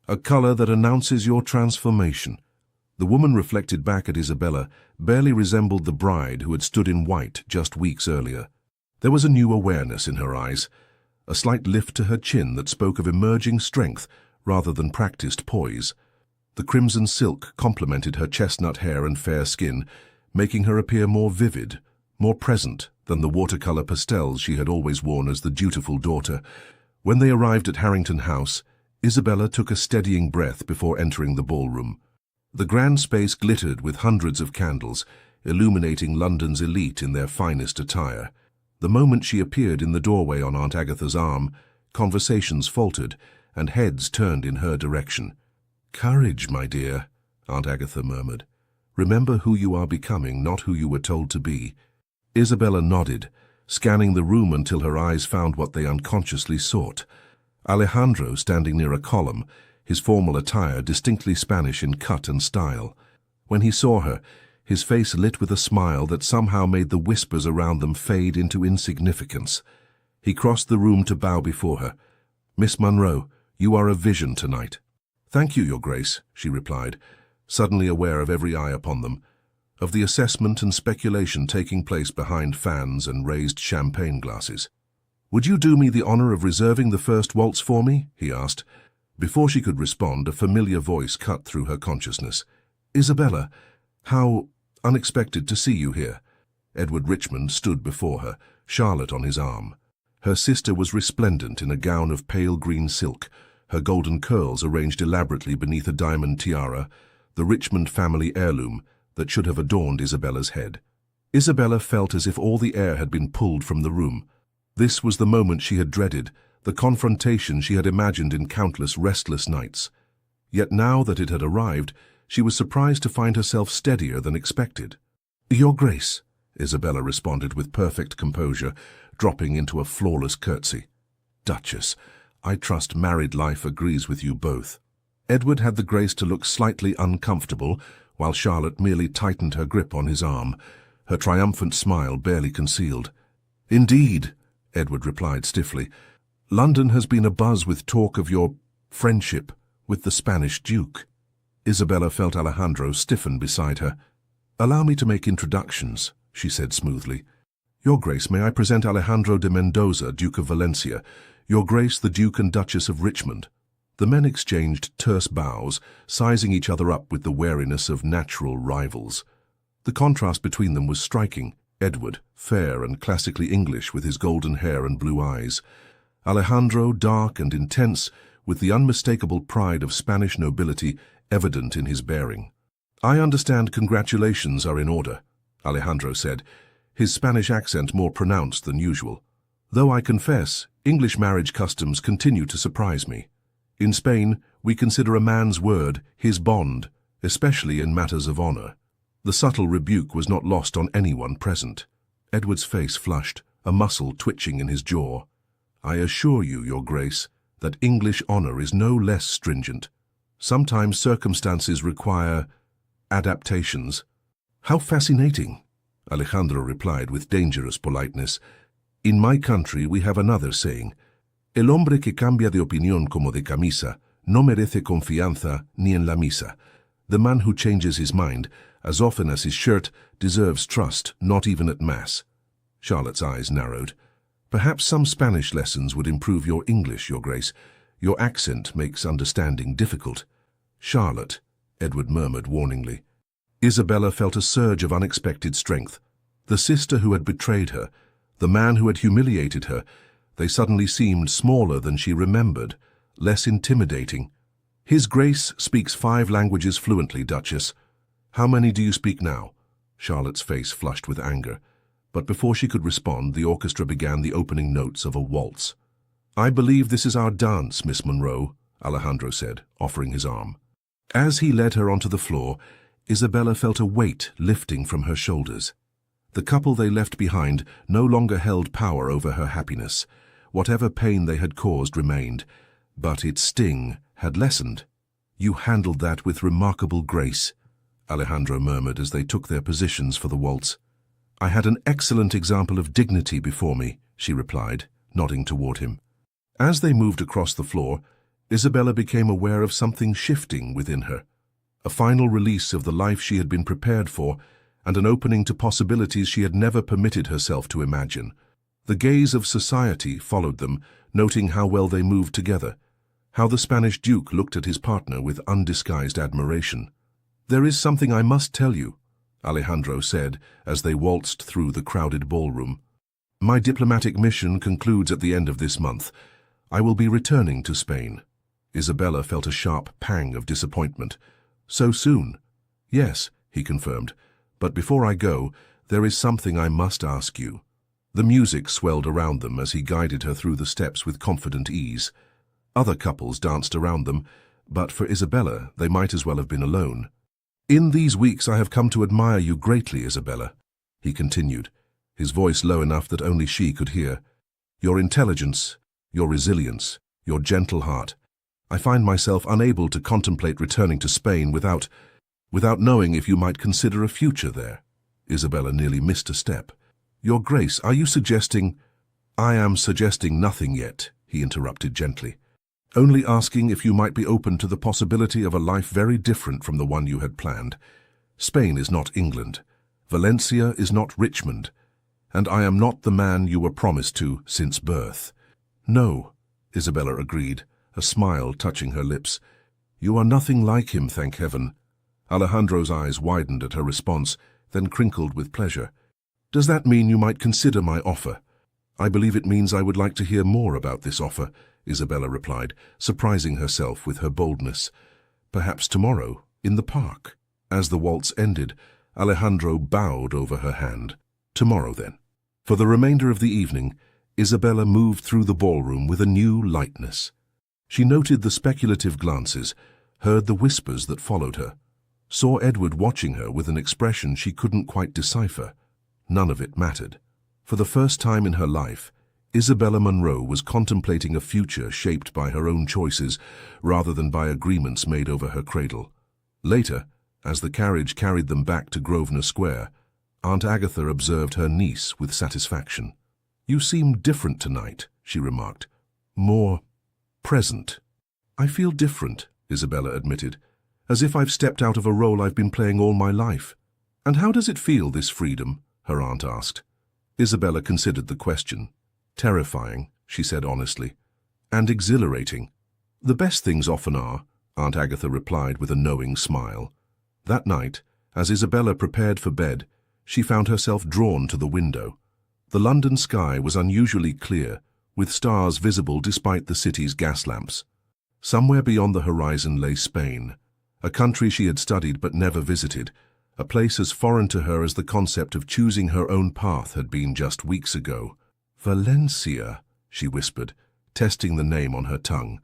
A color that announces your transformation. The woman reflected back at Isabella barely resembled the bride who had stood in white just weeks earlier. There was a new awareness in her eyes, a slight lift to her chin that spoke of emerging strength rather than practiced poise. The crimson silk complemented her chestnut hair and fair skin, making her appear more vivid, more present than the watercolor pastels she had always worn as the dutiful daughter. When they arrived at Harrington House, Isabella took a steadying breath before entering the ballroom. The grand space glittered with hundreds of candles, illuminating London's elite in their finest attire. The moment she appeared in the doorway on Aunt Agatha's arm, conversations faltered and heads turned in her direction. "Courage, my dear," Aunt Agatha murmured. "Remember who you are becoming, not who you were told to be." Isabella nodded, scanning the room until her eyes found what they unconsciously sought. Alejandro standing near a column, his formal attire distinctly Spanish in cut and style. When he saw her, his face lit with a smile that somehow made the whispers around them fade into insignificance. He crossed the room to bow before her. "Miss Munro, you are a vision tonight." "Thank you, Your Grace," she replied, suddenly aware of every eye upon them, of the assessment and speculation taking place behind fans and raised champagne glasses. "Would you do me the honor of reserving the first waltz for me?" he asked. Before she could respond, a familiar voice cut through her consciousness. "Isabella, how unexpected to see you here." Edward Richmond stood before her, Charlotte on his arm. Her sister was resplendent in a gown of pale green silk, her golden curls arranged elaborately beneath a diamond tiara, the Richmond family heirloom that should have adorned Isabella's head. Isabella felt as if all the air had been pulled from the room. This was the moment she had dreaded, the confrontation she had imagined in countless restless nights. Yet now that it had arrived, she was surprised to find herself steadier than expected. "Your Grace," Isabella responded with perfect composure, dropping into a flawless curtsy. "Duchess, I trust married life agrees with you both." Edward had the grace to look slightly uncomfortable, while Charlotte merely tightened her grip on his arm, her triumphant smile barely concealed. "Indeed," Edward replied stiffly. "London has been abuzz with talk of your friendship with the Spanish Duke." Isabella felt Alejandro stiffen beside her. "Allow me to make introductions," she said smoothly. "Your Grace, may I present Alejandro de Mendoza, Duke of Valencia, Your Grace the Duke and Duchess of Richmond." The men exchanged terse bows, sizing each other up with the wariness of natural rivals. The contrast between them was striking. Edward, fair and classically English with his golden hair and blue eyes. Alejandro, dark and intense, with the unmistakable pride of Spanish nobility evident in his bearing. "I understand congratulations are in order," Alejandro said, his Spanish accent more pronounced than usual. "Though I confess, English marriage customs continue to surprise me. In Spain, we consider a man's word his bond, especially in matters of honor." The subtle rebuke was not lost on anyone present. Edward's face flushed, a muscle twitching in his jaw. "I assure you, Your Grace, that English honor is no less stringent. Sometimes circumstances require adaptations." "How fascinating," Alejandro replied with dangerous politeness. "In my country we have another saying, el hombre que cambia de opinión como de camisa No merece confianza ni en la misa. The man who changes his mind as often as his shirt deserves trust, not even at Mass. Charlotte's eyes narrowed. Perhaps some Spanish lessons would improve your English, Your Grace. Your accent makes understanding difficult. Charlotte, Edward murmured warningly. Isabella felt a surge of unexpected strength. The sister who had betrayed her, the man who had humiliated her, they suddenly seemed smaller than she remembered, less intimidating. His Grace speaks 5 languages fluently, Duchess. How many do you speak now? Charlotte's face flushed with anger. But before she could respond, the orchestra began the opening notes of a waltz. I believe this is our dance, Miss Monroe, Alejandro said, offering his arm. As he led her onto the floor, Isabella felt a weight lifting from her shoulders. The couple they left behind no longer held power over her happiness. Whatever pain they had caused remained, but its sting had lessened. You handled that with remarkable grace, Alejandro murmured as they took their positions for the waltz. I had an excellent example of dignity before me, she replied, nodding toward him. As they moved across the floor, Isabella became aware of something shifting within her. A final release of the life she had been prepared for, and an opening to possibilities she had never permitted herself to imagine. The gaze of society followed them, noting how well they moved together, how the Spanish Duke looked at his partner with undisguised admiration. There is something I must tell you, Alejandro said as they waltzed through the crowded ballroom. My diplomatic mission concludes at the end of this month. I will be returning to Spain. Isabella felt a sharp pang of disappointment. So soon? Yes, he confirmed. But before I go, there is something I must ask you. The music swelled around them as he guided her through the steps with confident ease. Other couples danced around them, but for Isabella, they might as well have been alone. In these weeks I have come to admire you greatly, Isabella, he continued, his voice low enough that only she could hear. Your intelligence, your resilience, your gentle heart. I find myself unable to contemplate returning to Spain without knowing if you might consider a future there. Isabella nearly missed a step. Your Grace, are you suggesting— I am suggesting nothing yet, he interrupted gently. Only asking if you might be open to the possibility of a life very different from the one you had planned. Spain is not England. Valencia is not Richmond. And I am not the man you were promised to since birth. No, Isabella agreed, a smile touching her lips. You are nothing like him, thank heaven. Alejandro's eyes widened at her response, then crinkled with pleasure. Does that mean you might consider my offer? I believe it means I would like to hear more about this offer, Isabella replied, surprising herself with her boldness. Perhaps tomorrow, in the park. As the waltz ended, Alejandro bowed over her hand. Tomorrow, then. For the remainder of the evening, Isabella moved through the ballroom with a new lightness. She noted the speculative glances, heard the whispers that followed her, saw Edward watching her with an expression she couldn't quite decipher. None of it mattered. For the first time in her life, Isabella Monroe was contemplating a future shaped by her own choices rather than by agreements made over her cradle. Later, as the carriage carried them back to Grosvenor Square, Aunt Agatha observed her niece with satisfaction. You seem different tonight, she remarked. More present. I feel different, Isabella admitted, as if I've stepped out of a role I've been playing all my life. And how does it feel, this freedom? Her aunt asked. Isabella considered the question. Terrifying, she said honestly, and exhilarating. The best things often are, Aunt Agatha replied with a knowing smile. That night, as Isabella prepared for bed, she found herself drawn to the window. The London sky was unusually clear, with stars visible despite the city's gas lamps. Somewhere beyond the horizon lay Spain, a country she had studied but never visited, a place as foreign to her as the concept of choosing her own path had been just weeks ago. Valencia, she whispered, testing the name on her tongue.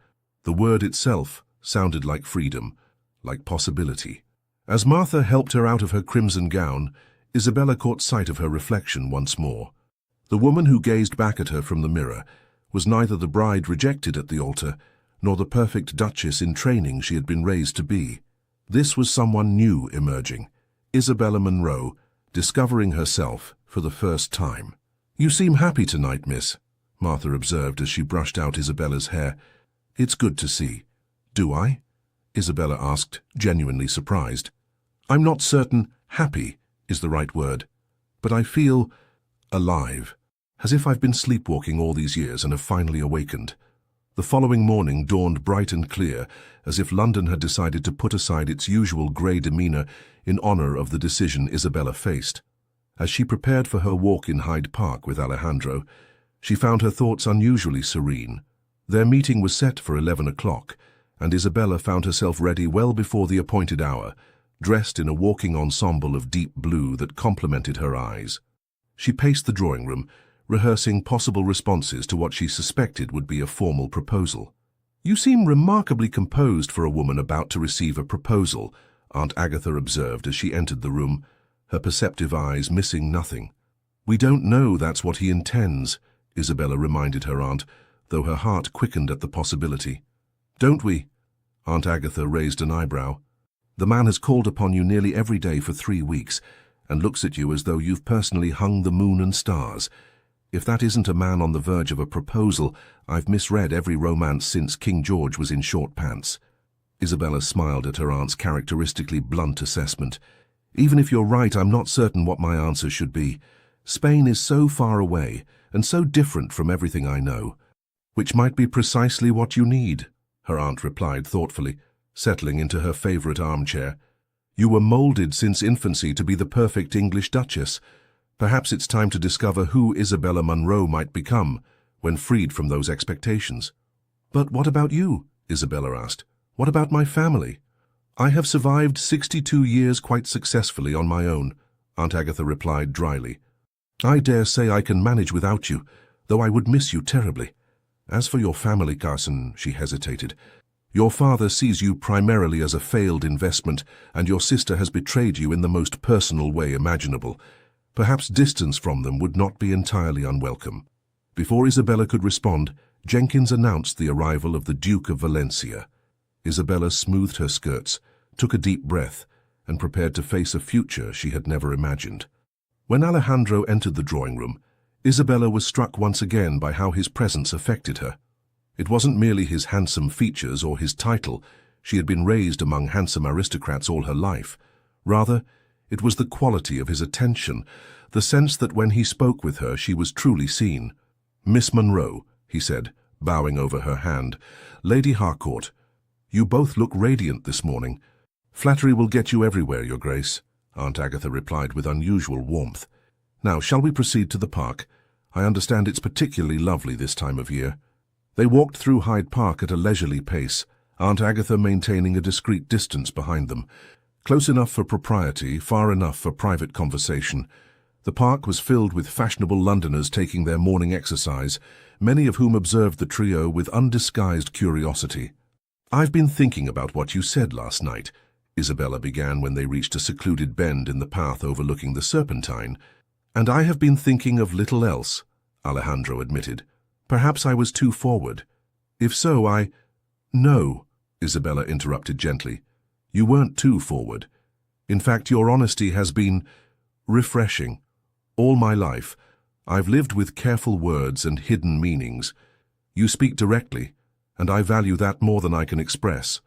The word itself sounded like freedom, like possibility. As Martha helped her out of her crimson gown, Isabella caught sight of her reflection once more. The woman who gazed back at her from the mirror was neither the bride rejected at the altar, nor the perfect duchess in training she had been raised to be. This was someone new emerging, Isabella Monroe, discovering herself for the first time. You seem happy tonight, miss, Martha observed as she brushed out Isabella's hair. It's good to see. Do I? Isabella asked, genuinely surprised. I'm not certain happy is the right word, but I feel alive, as if I've been sleepwalking all these years and have finally awakened. The following morning dawned bright and clear, as if London had decided to put aside its usual grey demeanour in honour of the decision Isabella faced. As she prepared for her walk in Hyde Park with Alejandro, she found her thoughts unusually serene. Their meeting was set for 11 o'clock, and Isabella found herself ready well before the appointed hour, dressed in a walking ensemble of deep blue that complemented her eyes. She paced the drawing room, rehearsing possible responses to what she suspected would be a formal proposal. "You seem remarkably composed for a woman about to receive a proposal," Aunt Agatha observed as she entered the room, her perceptive eyes missing nothing. "We don't know that's what he intends," Isabella reminded her aunt, though her heart quickened at the possibility. "Don't we?" Aunt Agatha raised an eyebrow. "The man has called upon you nearly every day for 3 weeks, and looks at you as though you've personally hung the moon and stars. If that isn't a man on the verge of a proposal, I've misread every romance since King George was in short pants." Isabella smiled at her aunt's characteristically blunt assessment. "Even if you're right, I'm not certain what my answer should be. Spain is so far away, and so different from everything I know." "Which might be precisely what you need," her aunt replied thoughtfully, settling into her favourite armchair. "You were moulded since infancy to be the perfect English Duchess. Perhaps it's time to discover who Isabella Munro might become when freed from those expectations." "But what about you?" Isabella asked. "What about my family?" "I have survived 62 years quite successfully on my own," Aunt Agatha replied dryly. "I dare say I can manage without you, though I would miss you terribly. As for your family, Carson," she hesitated, "your father sees you primarily as a failed investment, and your sister has betrayed you in the most personal way imaginable. Perhaps distance from them would not be entirely unwelcome." Before Isabella could respond, Jenkins announced the arrival of the Duke of Valencia. Isabella smoothed her skirts, took a deep breath, and prepared to face a future she had never imagined. When Alejandro entered the drawing room, Isabella was struck once again by how his presence affected her. It wasn't merely his handsome features or his title. She had been raised among handsome aristocrats all her life. Rather, it was the quality of his attention, the sense that when he spoke with her she was truly seen. "Miss Munro," he said, bowing over her hand. "Lady Harcourt, you both look radiant this morning." "Flattery will get you everywhere, Your Grace," Aunt Agatha replied with unusual warmth. "Now, shall we proceed to the park? I understand it's particularly lovely this time of year." They walked through Hyde Park at a leisurely pace, Aunt Agatha maintaining a discreet distance behind them. Close enough for propriety, far enough for private conversation. The park was filled with fashionable Londoners taking their morning exercise, many of whom observed the trio with undisguised curiosity. "I've been thinking about what you said last night," Isabella began when they reached a secluded bend in the path overlooking the Serpentine. "And I have been thinking of little else," Alejandro admitted. "Perhaps I was too forward. If so, No," Isabella interrupted gently. "You weren't too forward. In fact, your honesty has been refreshing. All my life, I've lived with careful words and hidden meanings. You speak directly, and I value that more than I can express."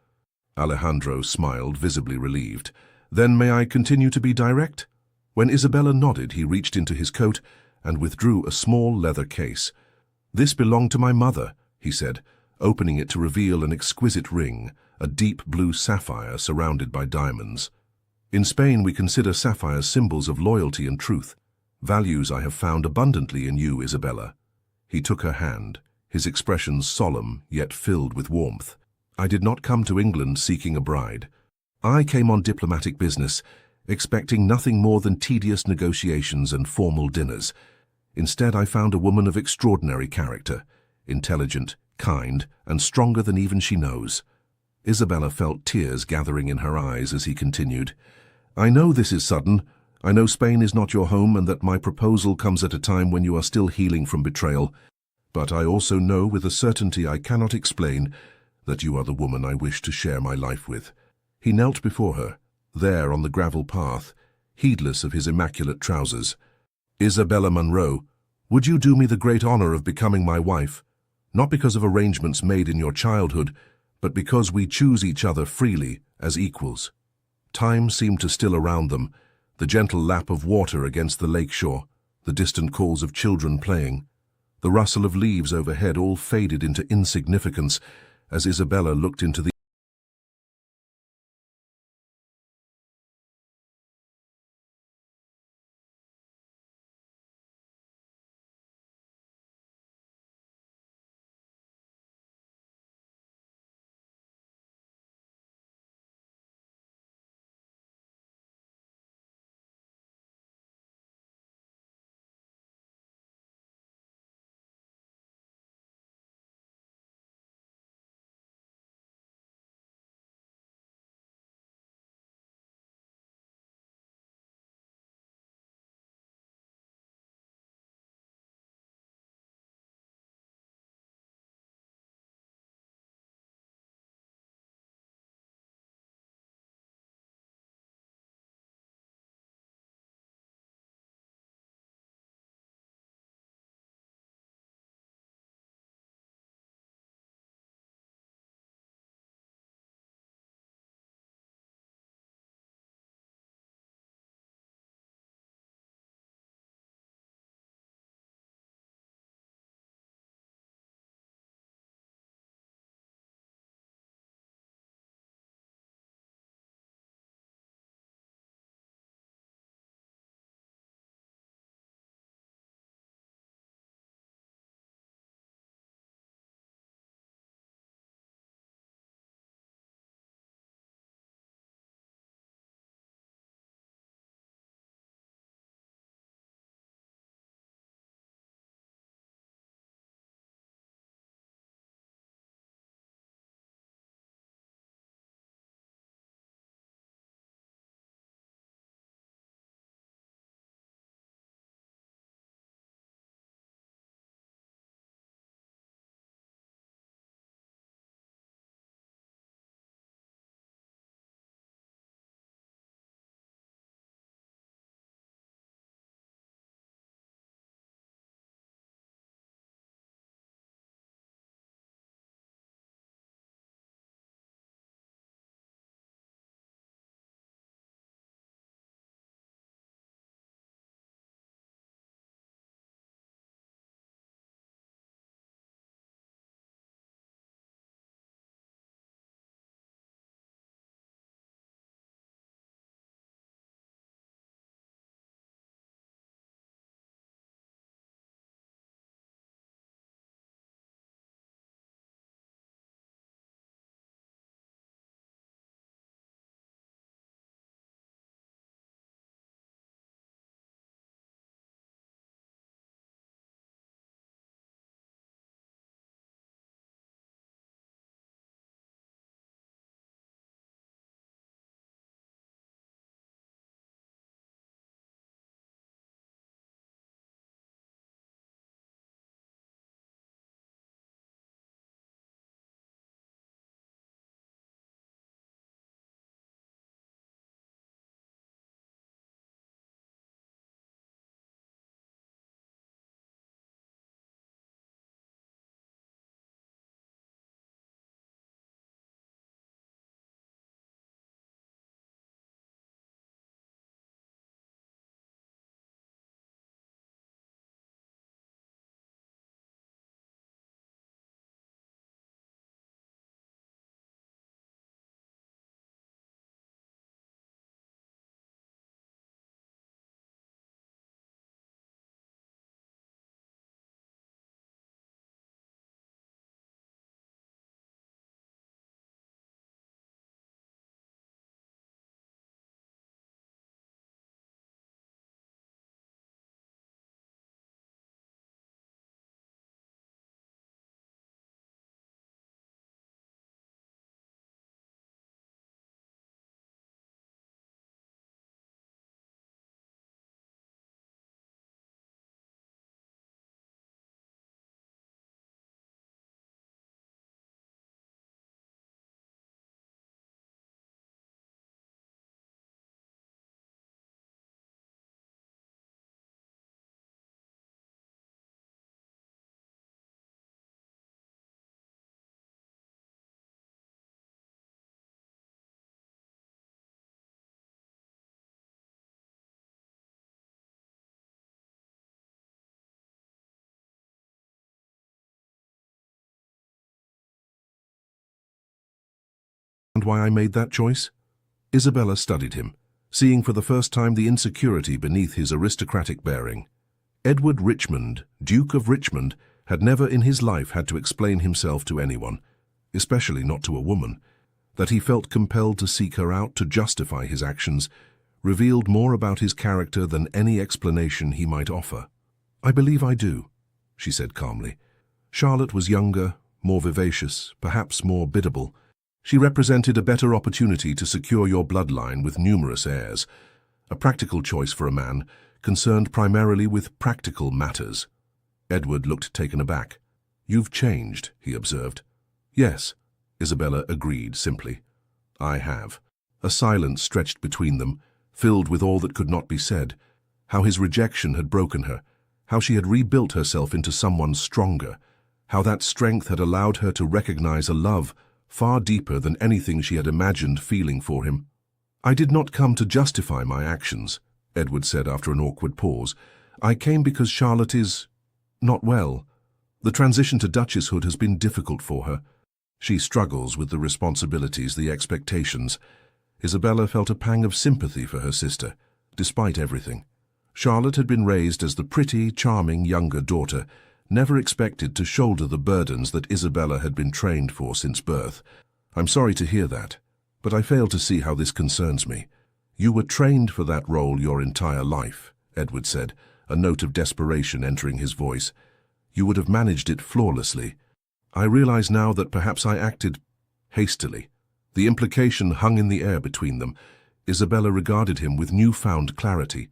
Alejandro smiled, visibly relieved. "Then may I continue to be direct?" When Isabella nodded, he reached into his coat and withdrew a small leather case. "This belonged to my mother," he said, opening it to reveal an exquisite ring, a deep blue sapphire surrounded by diamonds. "In Spain we consider sapphires symbols of loyalty and truth, values I have found abundantly in you, Isabella." He took her hand, his expression solemn yet filled with warmth. "I did not come to England seeking a bride. I came on diplomatic business, expecting nothing more than tedious negotiations and formal dinners. Instead, I found a woman of extraordinary character, intelligent, kind, and stronger than even she knows." Isabella felt tears gathering in her eyes as he continued. "I know this is sudden. I know Spain is not your home and that my proposal comes at a time when you are still healing from betrayal. But I also know with a certainty I cannot explain that you are the woman I wish to share my life with." He knelt before her, there on the gravel path, heedless of his immaculate trousers. "Isabella Munro, would you do me the great honor of becoming my wife? Not because of arrangements made in your childhood, but because we choose each other freely as equals. Time seemed to still around them, the gentle lap of water against the lakeshore, the distant calls of children playing. The rustle of leaves overhead all faded into insignificance as Isabella looked into the why I made that choice? Isabella studied him, seeing for the first time the insecurity beneath his aristocratic bearing. Edward Richmond, Duke of Richmond, had never in his life had to explain himself to anyone, especially not to a woman. That he felt compelled to seek her out to justify his actions revealed more about his character than any explanation he might offer. "I believe I do," she said calmly. Charlotte was younger, more vivacious, perhaps more biddable. She represented a better opportunity to secure your bloodline with numerous heirs, a practical choice for a man concerned primarily with practical matters. Edward looked taken aback. "You've changed," he observed. "Yes," Isabella agreed simply. "I have." A silence stretched between them, filled with all that could not be said. How his rejection had broken her, how she had rebuilt herself into someone stronger, how that strength had allowed her to recognize a love far deeper than anything she had imagined feeling for him. "I did not come to justify my actions," Edward said after an awkward pause. "I came because Charlotte is not well. The transition to duchesshood has been difficult for her. She struggles with the responsibilities, the expectations." Isabella felt a pang of sympathy for her sister, despite everything. Charlotte had been raised as the pretty, charming younger daughter, never expected to shoulder the burdens that Isabella had been trained for since birth. "I'm sorry to hear that, but I fail to see how this concerns me." "You were trained for that role your entire life," Edward said, a note of desperation entering his voice. "You would have managed it flawlessly. I realize now that perhaps I acted hastily." The implication hung in the air between them. Isabella regarded him with newfound clarity.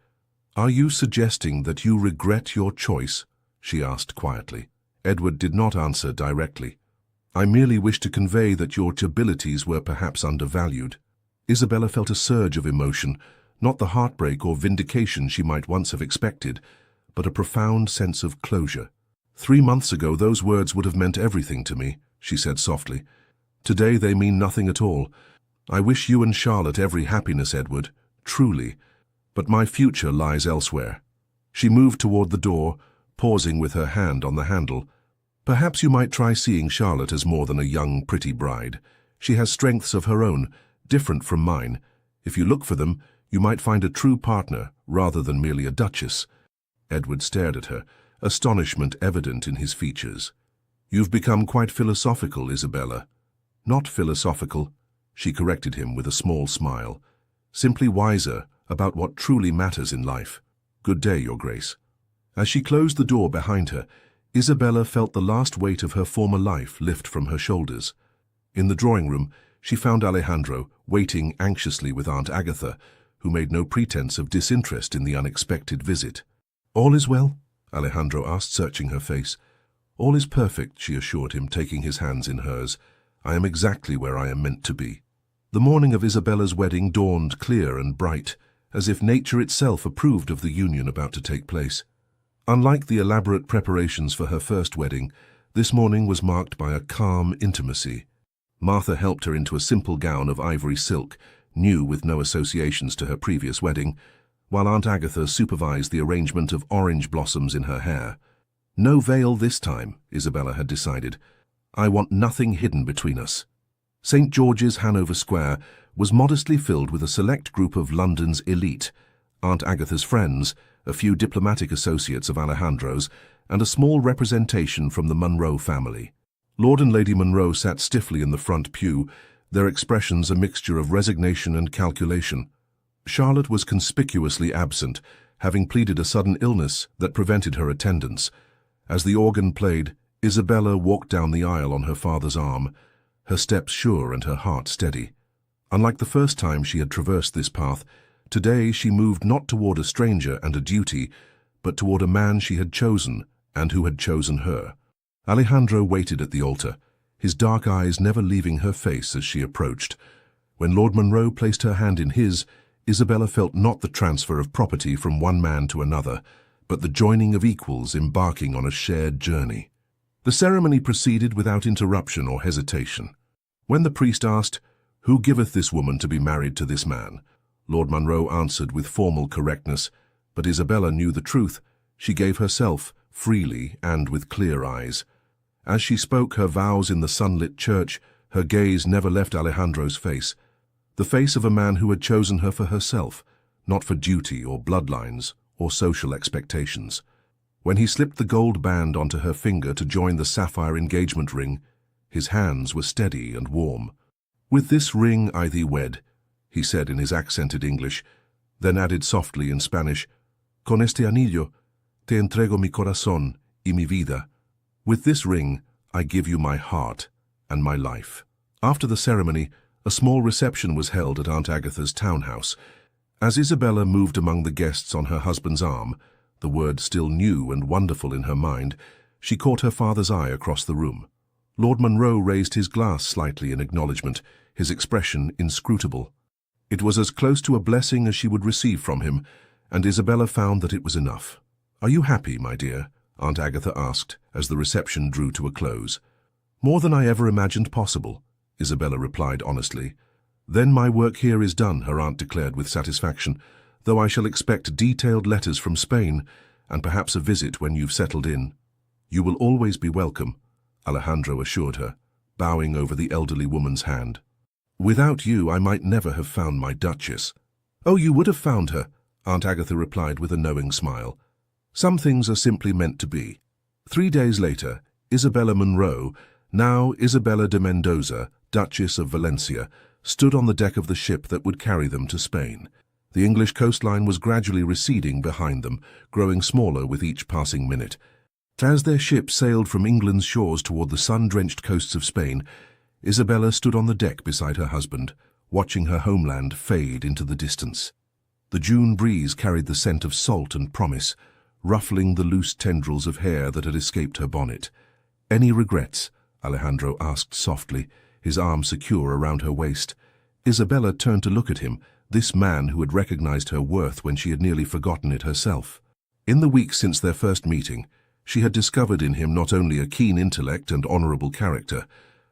"Are you suggesting that you regret your choice?" she asked quietly. Edward did not answer directly. "I merely wish to convey that your abilities were perhaps undervalued." Isabella felt a surge of emotion, not the heartbreak or vindication she might once have expected, but a profound sense of closure. "3 months ago those words would have meant everything to me," she said softly. "Today they mean nothing at all. I wish you and Charlotte every happiness, Edward, truly, but my future lies elsewhere." She moved toward the door, pausing with her hand on the handle. "Perhaps you might try seeing Charlotte as more than a young, pretty bride. She has strengths of her own, different from mine. If you look for them, you might find a true partner rather than merely a duchess." Edward stared at her, astonishment evident in his features. "You've become quite philosophical, Isabella." "Not philosophical," she corrected him with a small smile. "Simply wiser about what truly matters in life. Good day, Your Grace." As she closed the door behind her, Isabella felt the last weight of her former life lift from her shoulders. In the drawing room, she found Alejandro waiting anxiously with Aunt Agatha, who made no pretense of disinterest in the unexpected visit. "All is well?" Alejandro asked, searching her face. "All is perfect," she assured him, taking his hands in hers. "I am exactly where I am meant to be." The morning of Isabella's wedding dawned clear and bright, as if nature itself approved of the union about to take place. Unlike the elaborate preparations for her first wedding, this morning was marked by a calm intimacy. Martha helped her into a simple gown of ivory silk, new with no associations to her previous wedding, while Aunt Agatha supervised the arrangement of orange blossoms in her hair. No veil this time, Isabella had decided. "I want nothing hidden between us." St. George's, Hanover Square, was modestly filled with a select group of London's elite, Aunt Agatha's friends, a few diplomatic associates of Alejandro's, and a small representation from the Monroe family. Lord and Lady Monroe sat stiffly in the front pew, their expressions a mixture of resignation and calculation. Charlotte was conspicuously absent, having pleaded a sudden illness that prevented her attendance. As the organ played, Isabella walked down the aisle on her father's arm, her steps sure and her heart steady. Unlike the first time she had traversed this path, today she moved not toward a stranger and a duty, but toward a man she had chosen and who had chosen her. Alejandro waited at the altar, his dark eyes never leaving her face as she approached. When Lord Monroe placed her hand in his, Isabella felt not the transfer of property from one man to another, but the joining of equals embarking on a shared journey. The ceremony proceeded without interruption or hesitation. When the priest asked, "Who giveth this woman to be married to this man?" Lord Monroe answered with formal correctness, but Isabella knew the truth. She gave herself, freely and with clear eyes. As she spoke her vows in the sunlit church, Her gaze never left Alejandro's face, the face of a man who had chosen her for herself, not for duty or bloodlines or social expectations. When he slipped the gold band onto her finger to join the sapphire engagement ring, his hands were steady and warm. "With this ring I thee wed," he said in his accented English, then added softly in Spanish, "Con este anillo te entrego mi corazón y mi vida." With this ring I give you my heart and my life. After the ceremony, a small reception was held at Aunt Agatha's townhouse. As Isabella moved among the guests on her husband's arm, the word still new and wonderful in her mind, she caught her father's eye across the room. Lord Munro raised his glass slightly in acknowledgement, his expression inscrutable. It was as close to a blessing as she would receive from him, and Isabella found that it was enough. "Are you happy, my dear?" Aunt Agatha asked, as the reception drew to a close. "More than I ever imagined possible," Isabella replied honestly. "Then my work here is done," her aunt declared with satisfaction, "though I shall expect detailed letters from Spain, and perhaps a visit when you've settled in." "You will always be welcome," Alejandro assured her, bowing over the elderly woman's hand. "Without you, I might never have found my Duchess." "Oh, you would have found her," Aunt Agatha replied with a knowing smile. "Some things are simply meant to be." 3 days later, Isabella Munro, now Isabella de Mendoza, Duchess of Valencia, stood on the deck of the ship that would carry them to Spain. The English coastline was gradually receding behind them, growing smaller with each passing minute. As their ship sailed from England's shores toward the sun-drenched coasts of Spain, Isabella stood on the deck beside her husband, watching her homeland fade into the distance. The June breeze carried the scent of salt and promise, ruffling the loose tendrils of hair that had escaped her bonnet. "Any regrets?" Alejandro asked softly, his arm secure around her waist. Isabella turned to look at him, this man who had recognized her worth when she had nearly forgotten it herself. In the weeks since their first meeting, she had discovered in him not only a keen intellect and honorable character,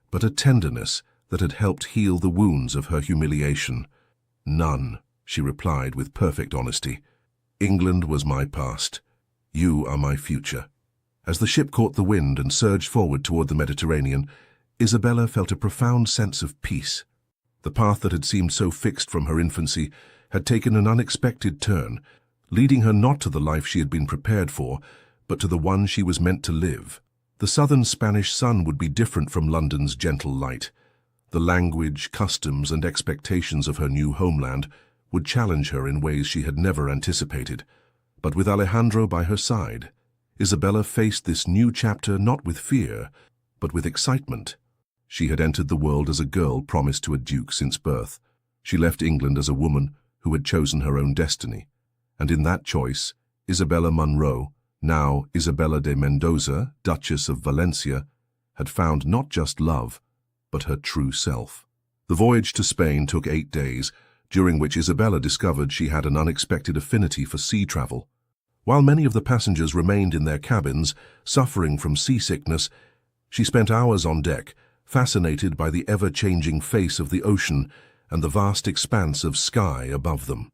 but a tenderness that had helped heal the wounds of her humiliation. "None," she replied with perfect honesty. "England was my past. You are my future." As the ship caught the wind and surged forward toward the Mediterranean, Isabella felt a profound sense of peace. The path that had seemed so fixed from her infancy had taken an unexpected turn, leading her not to the life she had been prepared for, but to the one she was meant to live. The southern Spanish sun would be different from London's gentle light. The language, customs, and expectations of her new homeland would challenge her in ways she had never anticipated. But with Alejandro by her side, Isabella faced this new chapter not with fear, but with excitement. She had entered the world as a girl promised to a duke since birth. She left England as a woman who had chosen her own destiny. And in that choice, Isabella Munro, now Isabella de Mendoza, Duchess of Valencia, had found not just love, but her true self. The voyage to Spain took 8 days, during which Isabella discovered she had an unexpected affinity for sea travel. While many of the passengers remained in their cabins, suffering from seasickness, she spent hours on deck, fascinated by the ever-changing face of the ocean and the vast expanse of sky above them.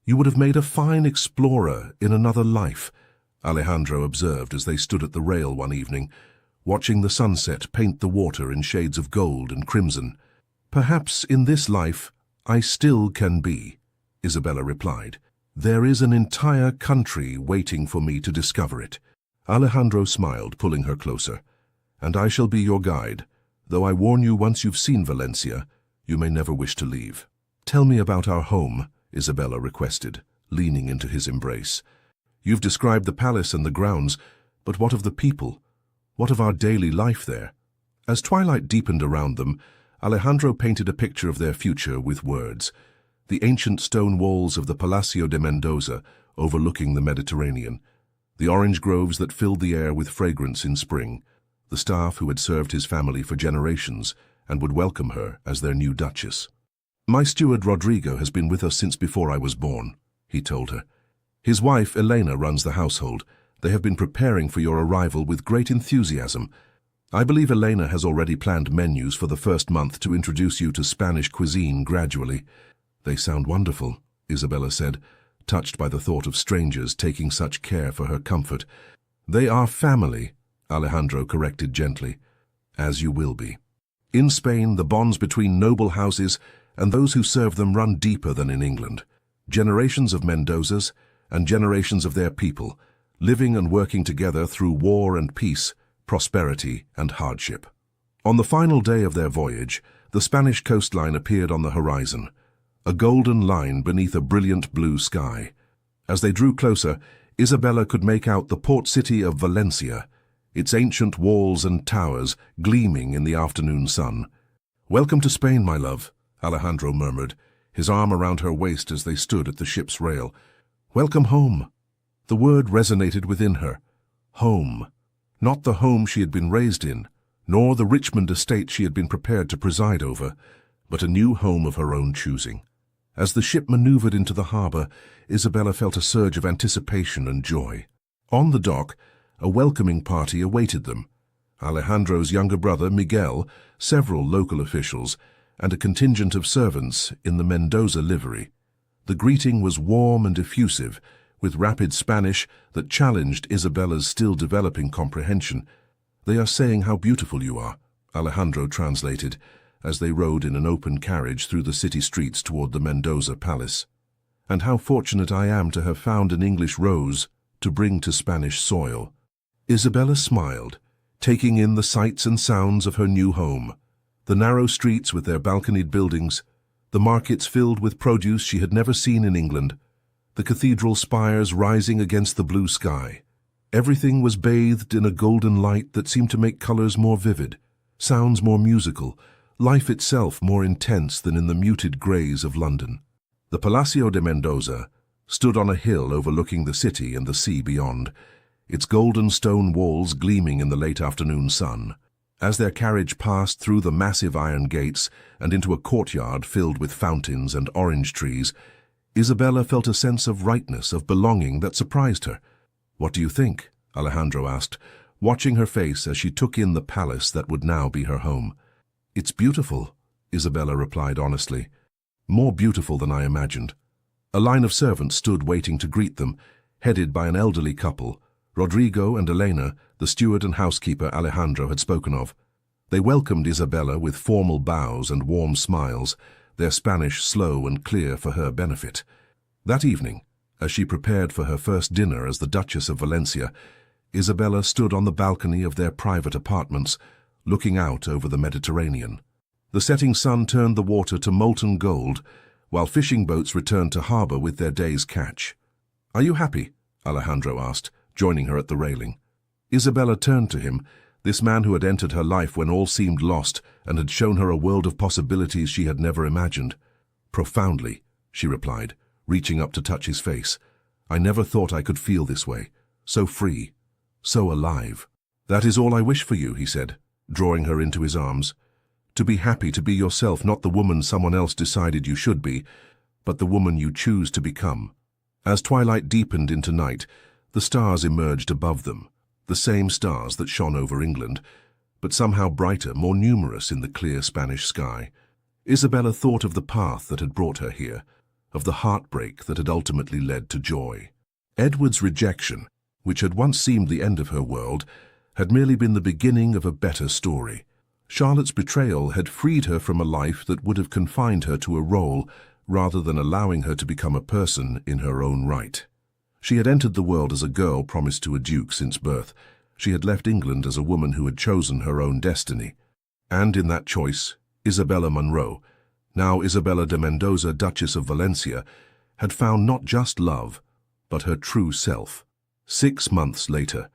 "You would have made a fine explorer in another life," Alejandro observed as they stood at the rail one evening, watching the sunset paint the water in shades of gold and crimson. "Perhaps in this life I still can be," Isabella replied. "There is an entire country waiting for me to discover it." Alejandro smiled, pulling her closer. "And I shall be your guide, though I warn you, once you've seen Valencia, you may never wish to leave." "Tell me about our home," Isabella requested, leaning into his embrace. "You've described the palace and the grounds, but what of the people? What of our daily life there?" As twilight deepened around them, Alejandro painted a picture of their future with words. The ancient stone walls of the Palacio de Mendoza overlooking the Mediterranean, the orange groves that filled the air with fragrance in spring, the staff who had served his family for generations and would welcome her as their new duchess. "My steward Rodrigo has been with us since before I was born," he told her. "His wife Elena runs the household. They have been preparing for your arrival with great enthusiasm. I believe Elena has already planned menus for the first month to introduce you to Spanish cuisine gradually." "They sound wonderful," Isabella said, touched by the thought of strangers taking such care for her comfort. "They are family," Alejandro corrected gently. "As you will be." In Spain, the bonds between noble houses and those who serve them run deeper than in England. Generations of Mendozas and generations of their people, living and working together through war and peace, prosperity and hardship. On the final day of their voyage, the Spanish coastline appeared on the horizon, a golden line beneath a brilliant blue sky. As they drew closer, Isabella could make out the port city of Valencia, its ancient walls and towers gleaming in the afternoon sun. "Welcome to Spain, my love," Alejandro murmured, his arm around her waist as they stood at the ship's rail. "Welcome home." The word resonated within her. Home. Not the home she had been raised in, nor the Richmond estate she had been prepared to preside over, but a new home of her own choosing. As the ship maneuvered into the harbor, Isabella felt a surge of anticipation and joy. On the dock, a welcoming party awaited them. Alejandro's younger brother, Miguel, several local officials, and a contingent of servants in the Mendoza livery. The greeting was warm and effusive, with rapid Spanish that challenged Isabella's still developing comprehension. "They are saying how beautiful you are," Alejandro translated, as they rode in an open carriage through the city streets toward the Mendoza palace. "And how fortunate I am to have found an English rose to bring to Spanish soil." Isabella smiled, taking in the sights and sounds of her new home. The narrow streets with their balconied buildings, the markets filled with produce she had never seen in England, the cathedral spires rising against the blue sky. Everything was bathed in a golden light that seemed to make colors more vivid, sounds more musical, life itself more intense than in the muted grays of London. The Palacio de Mendoza stood on a hill overlooking the city and the sea beyond, its golden stone walls gleaming in the late afternoon sun. As their carriage passed through the massive iron gates and into a courtyard filled with fountains and orange trees, Isabella felt a sense of rightness, of belonging that surprised her. "What do you think?" Alejandro asked, watching her face as she took in the palace that would now be her home. "It's beautiful," Isabella replied honestly. "More beautiful than I imagined." A line of servants stood waiting to greet them, headed by an elderly couple, Rodrigo and Elena, the steward and housekeeper Alejandro had spoken of. They welcomed Isabella with formal bows and warm smiles, their Spanish slow and clear for her benefit. That evening, as she prepared for her first dinner as the Duchess of Valencia, Isabella stood on the balcony of their private apartments, looking out over the Mediterranean. The setting sun turned the water to molten gold, while fishing boats returned to harbor with their day's catch. "Are you happy?" Alejandro asked, joining her at the railing. Isabella turned to him, this man who had entered her life when all seemed lost and had shown her a world of possibilities she had never imagined. "Profoundly," she replied, reaching up to touch his face. "I never thought I could feel this way, so free, so alive." "That is all I wish for you," he said, drawing her into his arms. "To be happy to be yourself, not the woman someone else decided you should be, but the woman you choose to become." As twilight deepened into night, the stars emerged above them, the same stars that shone over England, but somehow brighter, more numerous in the clear Spanish sky. Isabella thought of the path that had brought her here, of the heartbreak that had ultimately led to joy. Edward's rejection, which had once seemed the end of her world, had merely been the beginning of a better story. Charlotte's betrayal had freed her from a life that would have confined her to a role rather than allowing her to become a person in her own right. She had entered the world as a girl promised to a duke since birth. She had left England as a woman who had chosen her own destiny. And in that choice, Isabella Munro, now Isabella de Mendoza, Duchess of Valencia, had found not just love, but her true self. 6 months later,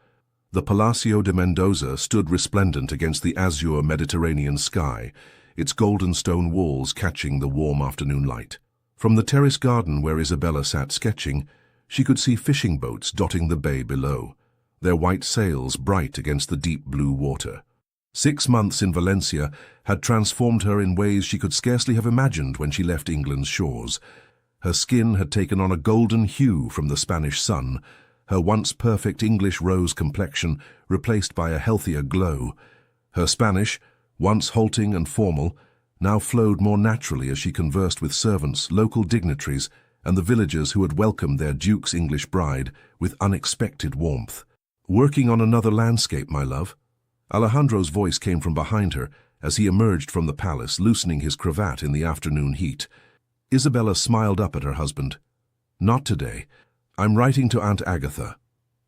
the Palacio de Mendoza stood resplendent against the azure Mediterranean sky, its golden stone walls catching the warm afternoon light. From the terrace garden where Isabella sat sketching, she could see fishing boats dotting the bay below, their white sails bright against the deep blue water. 6 months in Valencia had transformed her in ways she could scarcely have imagined when she left England's shores. Her skin had taken on a golden hue from the Spanish sun, her once perfect English rose complexion replaced by a healthier glow. Her Spanish, once halting and formal, now flowed more naturally as she conversed with servants, local dignitaries, and the villagers who had welcomed their duke's English bride with unexpected warmth. "Working on another landscape, my love?" Alejandro's voice came from behind her as he emerged from the palace, loosening his cravat in the afternoon heat. Isabella smiled up at her husband. "Not today. I'm writing to Aunt Agatha."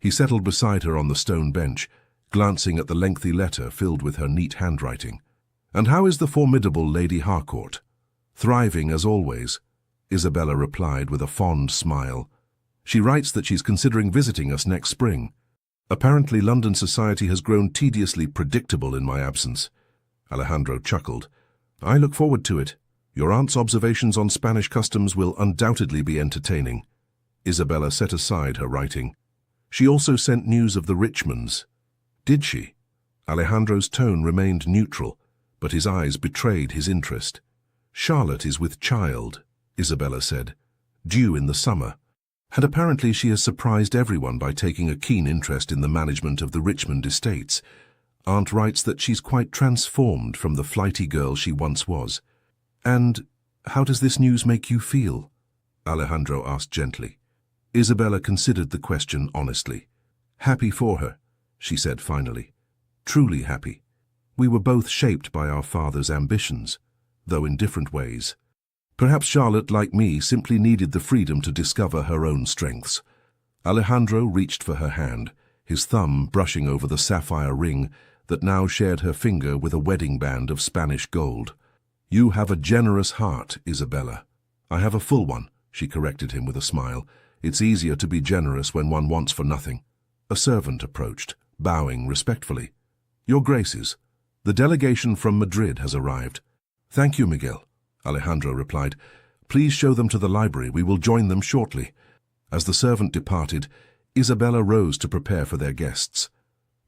He settled beside her on the stone bench, glancing at the lengthy letter filled with her neat handwriting. "And how is the formidable Lady Harcourt?" "Thriving as always," Isabella replied with a fond smile. "She writes that she's considering visiting us next spring. Apparently London society has grown tediously predictable in my absence." Alejandro chuckled. "I look forward to it. Your aunt's observations on Spanish customs will undoubtedly be entertaining." Isabella set aside her writing. "She also sent news of the Richmonds." "Did she?" Alejandro's tone remained neutral, but his eyes betrayed his interest. "Charlotte is with child," Isabella said, "due in the summer. And apparently she has surprised everyone by taking a keen interest in the management of the Richmond estates. Aunt writes that she's quite transformed from the flighty girl she once was." "And how does this news make you feel?" Alejandro asked gently. Isabella considered the question honestly. "Happy for her," she said finally. "Truly happy. We were both shaped by our father's ambitions, though in different ways. Perhaps Charlotte, like me, simply needed the freedom to discover her own strengths." Alejandro reached for her hand, his thumb brushing over the sapphire ring that now shared her finger with a wedding band of Spanish gold. "You have a generous heart, Isabella." "I have a full one," she corrected him with a smile. "It's easier to be generous when one wants for nothing." A servant approached, bowing respectfully. "Your Graces, the delegation from Madrid has arrived." "Thank you, Miguel," Alejandro replied. "Please show them to the library. We will join them shortly." As the servant departed, Isabella rose to prepare for their guests.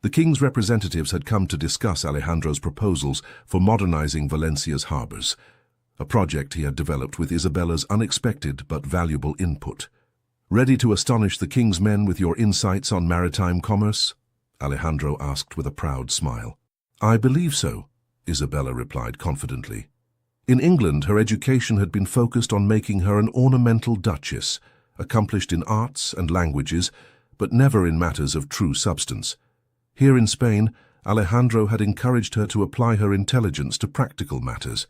The king's representatives had come to discuss Alejandro's proposals for modernizing Valencia's harbors, a project he had developed with Isabella's unexpected but valuable input. "Ready to astonish the king's men with your insights on maritime commerce?" Alejandro asked with a proud smile. "I believe so," Isabella replied confidently. In England, her education had been focused on making her an ornamental duchess, accomplished in arts and languages, but never in matters of true substance. Here in Spain, Alejandro had encouraged her to apply her intelligence to practical matters,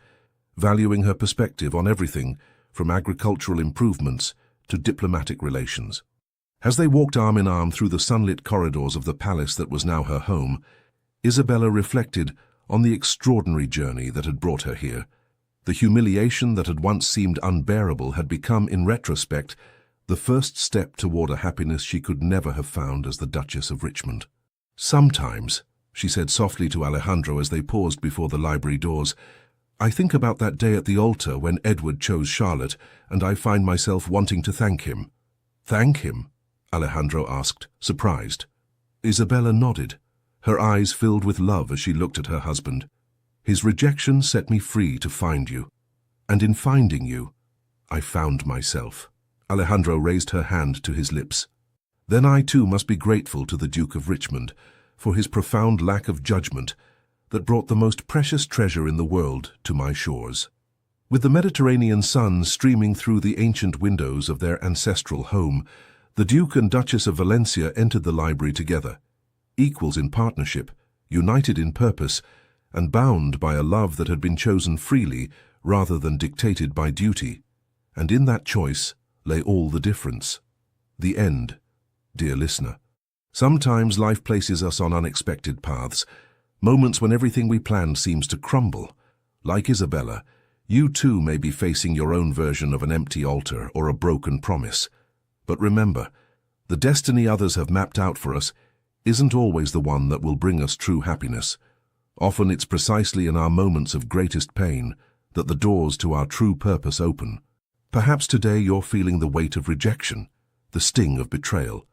valuing her perspective on everything from agricultural improvements to diplomatic relations. As they walked arm in arm through the sunlit corridors of the palace that was now her home, Isabella reflected on the extraordinary journey that had brought her here. The humiliation that had once seemed unbearable had become, in retrospect, the first step toward a happiness she could never have found as the Duchess of Richmond. "Sometimes," she said softly to Alejandro as they paused before the library doors, "I think about that day at the altar when Edward chose Charlotte, and I find myself wanting to thank him." "Thank him?" Alejandro asked, surprised. Isabella nodded, her eyes filled with love as she looked at her husband. "His rejection set me free to find you. And in finding you, I found myself." Alejandro raised her hand to his lips. "Then I too must be grateful to the Duke of Richmond for his profound lack of judgment that brought the most precious treasure in the world to my shores." With the Mediterranean sun streaming through the ancient windows of their ancestral home, the Duke and Duchess of Valencia entered the library together, equals in partnership, united in purpose, and bound by a love that had been chosen freely rather than dictated by duty. And in that choice lay all the difference. The end, dear listener. Sometimes life places us on unexpected paths, moments when everything we planned seems to crumble. Like Isabella, you too may be facing your own version of an empty altar or a broken promise. But remember, the destiny others have mapped out for us isn't always the one that will bring us true happiness. Often it's precisely in our moments of greatest pain that the doors to our true purpose open. Perhaps today you're feeling the weight of rejection, the sting of betrayal,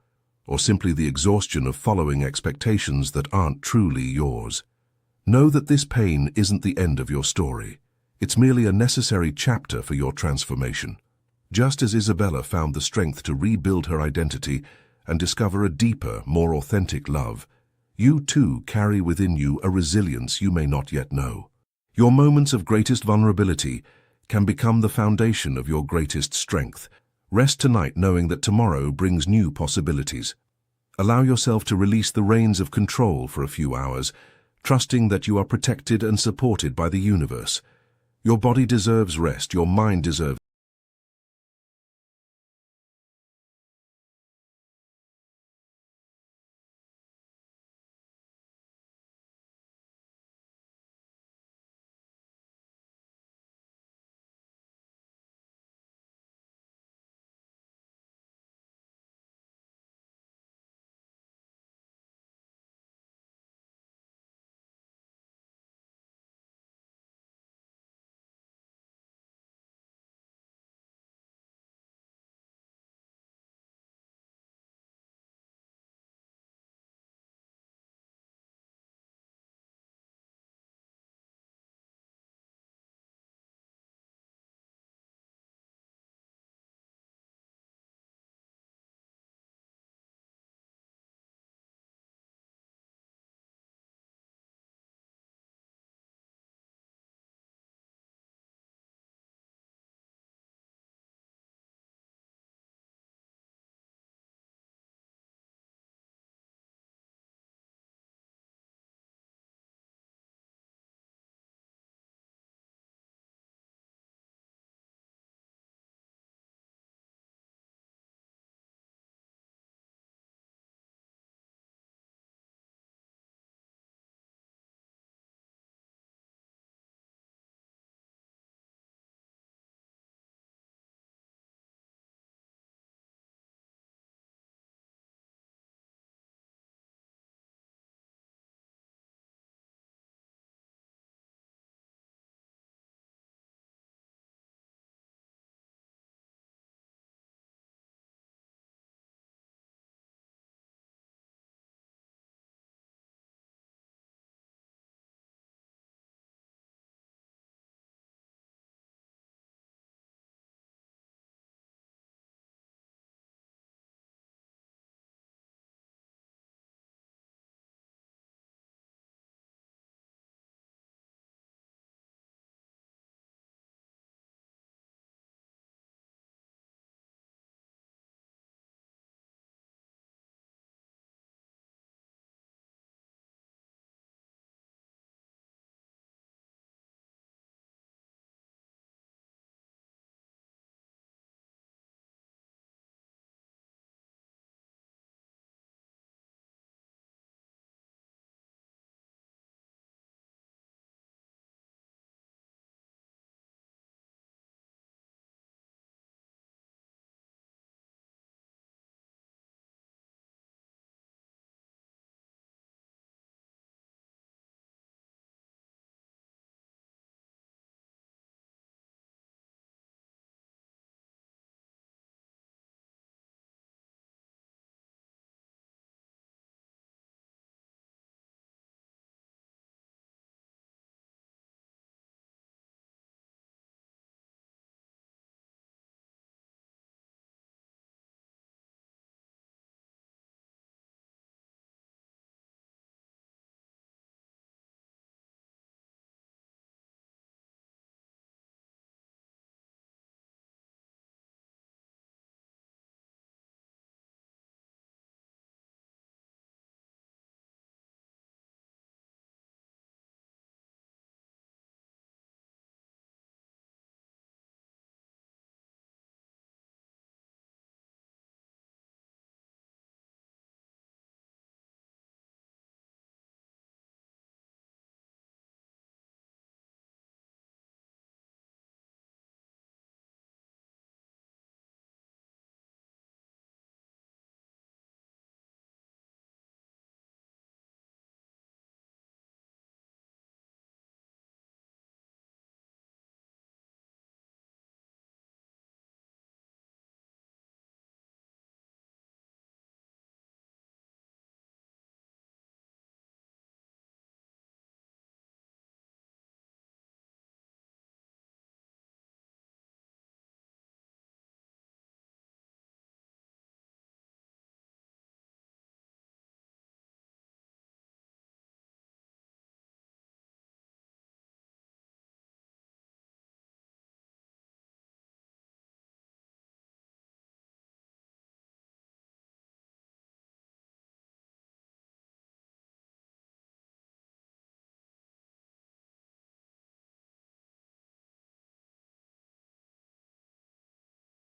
or simply the exhaustion of following expectations that aren't truly yours. Know that this pain isn't the end of your story. It's merely a necessary chapter for your transformation. Just as Isabella found the strength to rebuild her identity and discover a deeper, more authentic love, you too carry within you a resilience you may not yet know. Your moments of greatest vulnerability can become the foundation of your greatest strength. Rest tonight knowing that tomorrow brings new possibilities. Allow yourself to release the reins of control for a few hours, trusting that you are protected and supported by the universe. Your body deserves rest, your mind deserves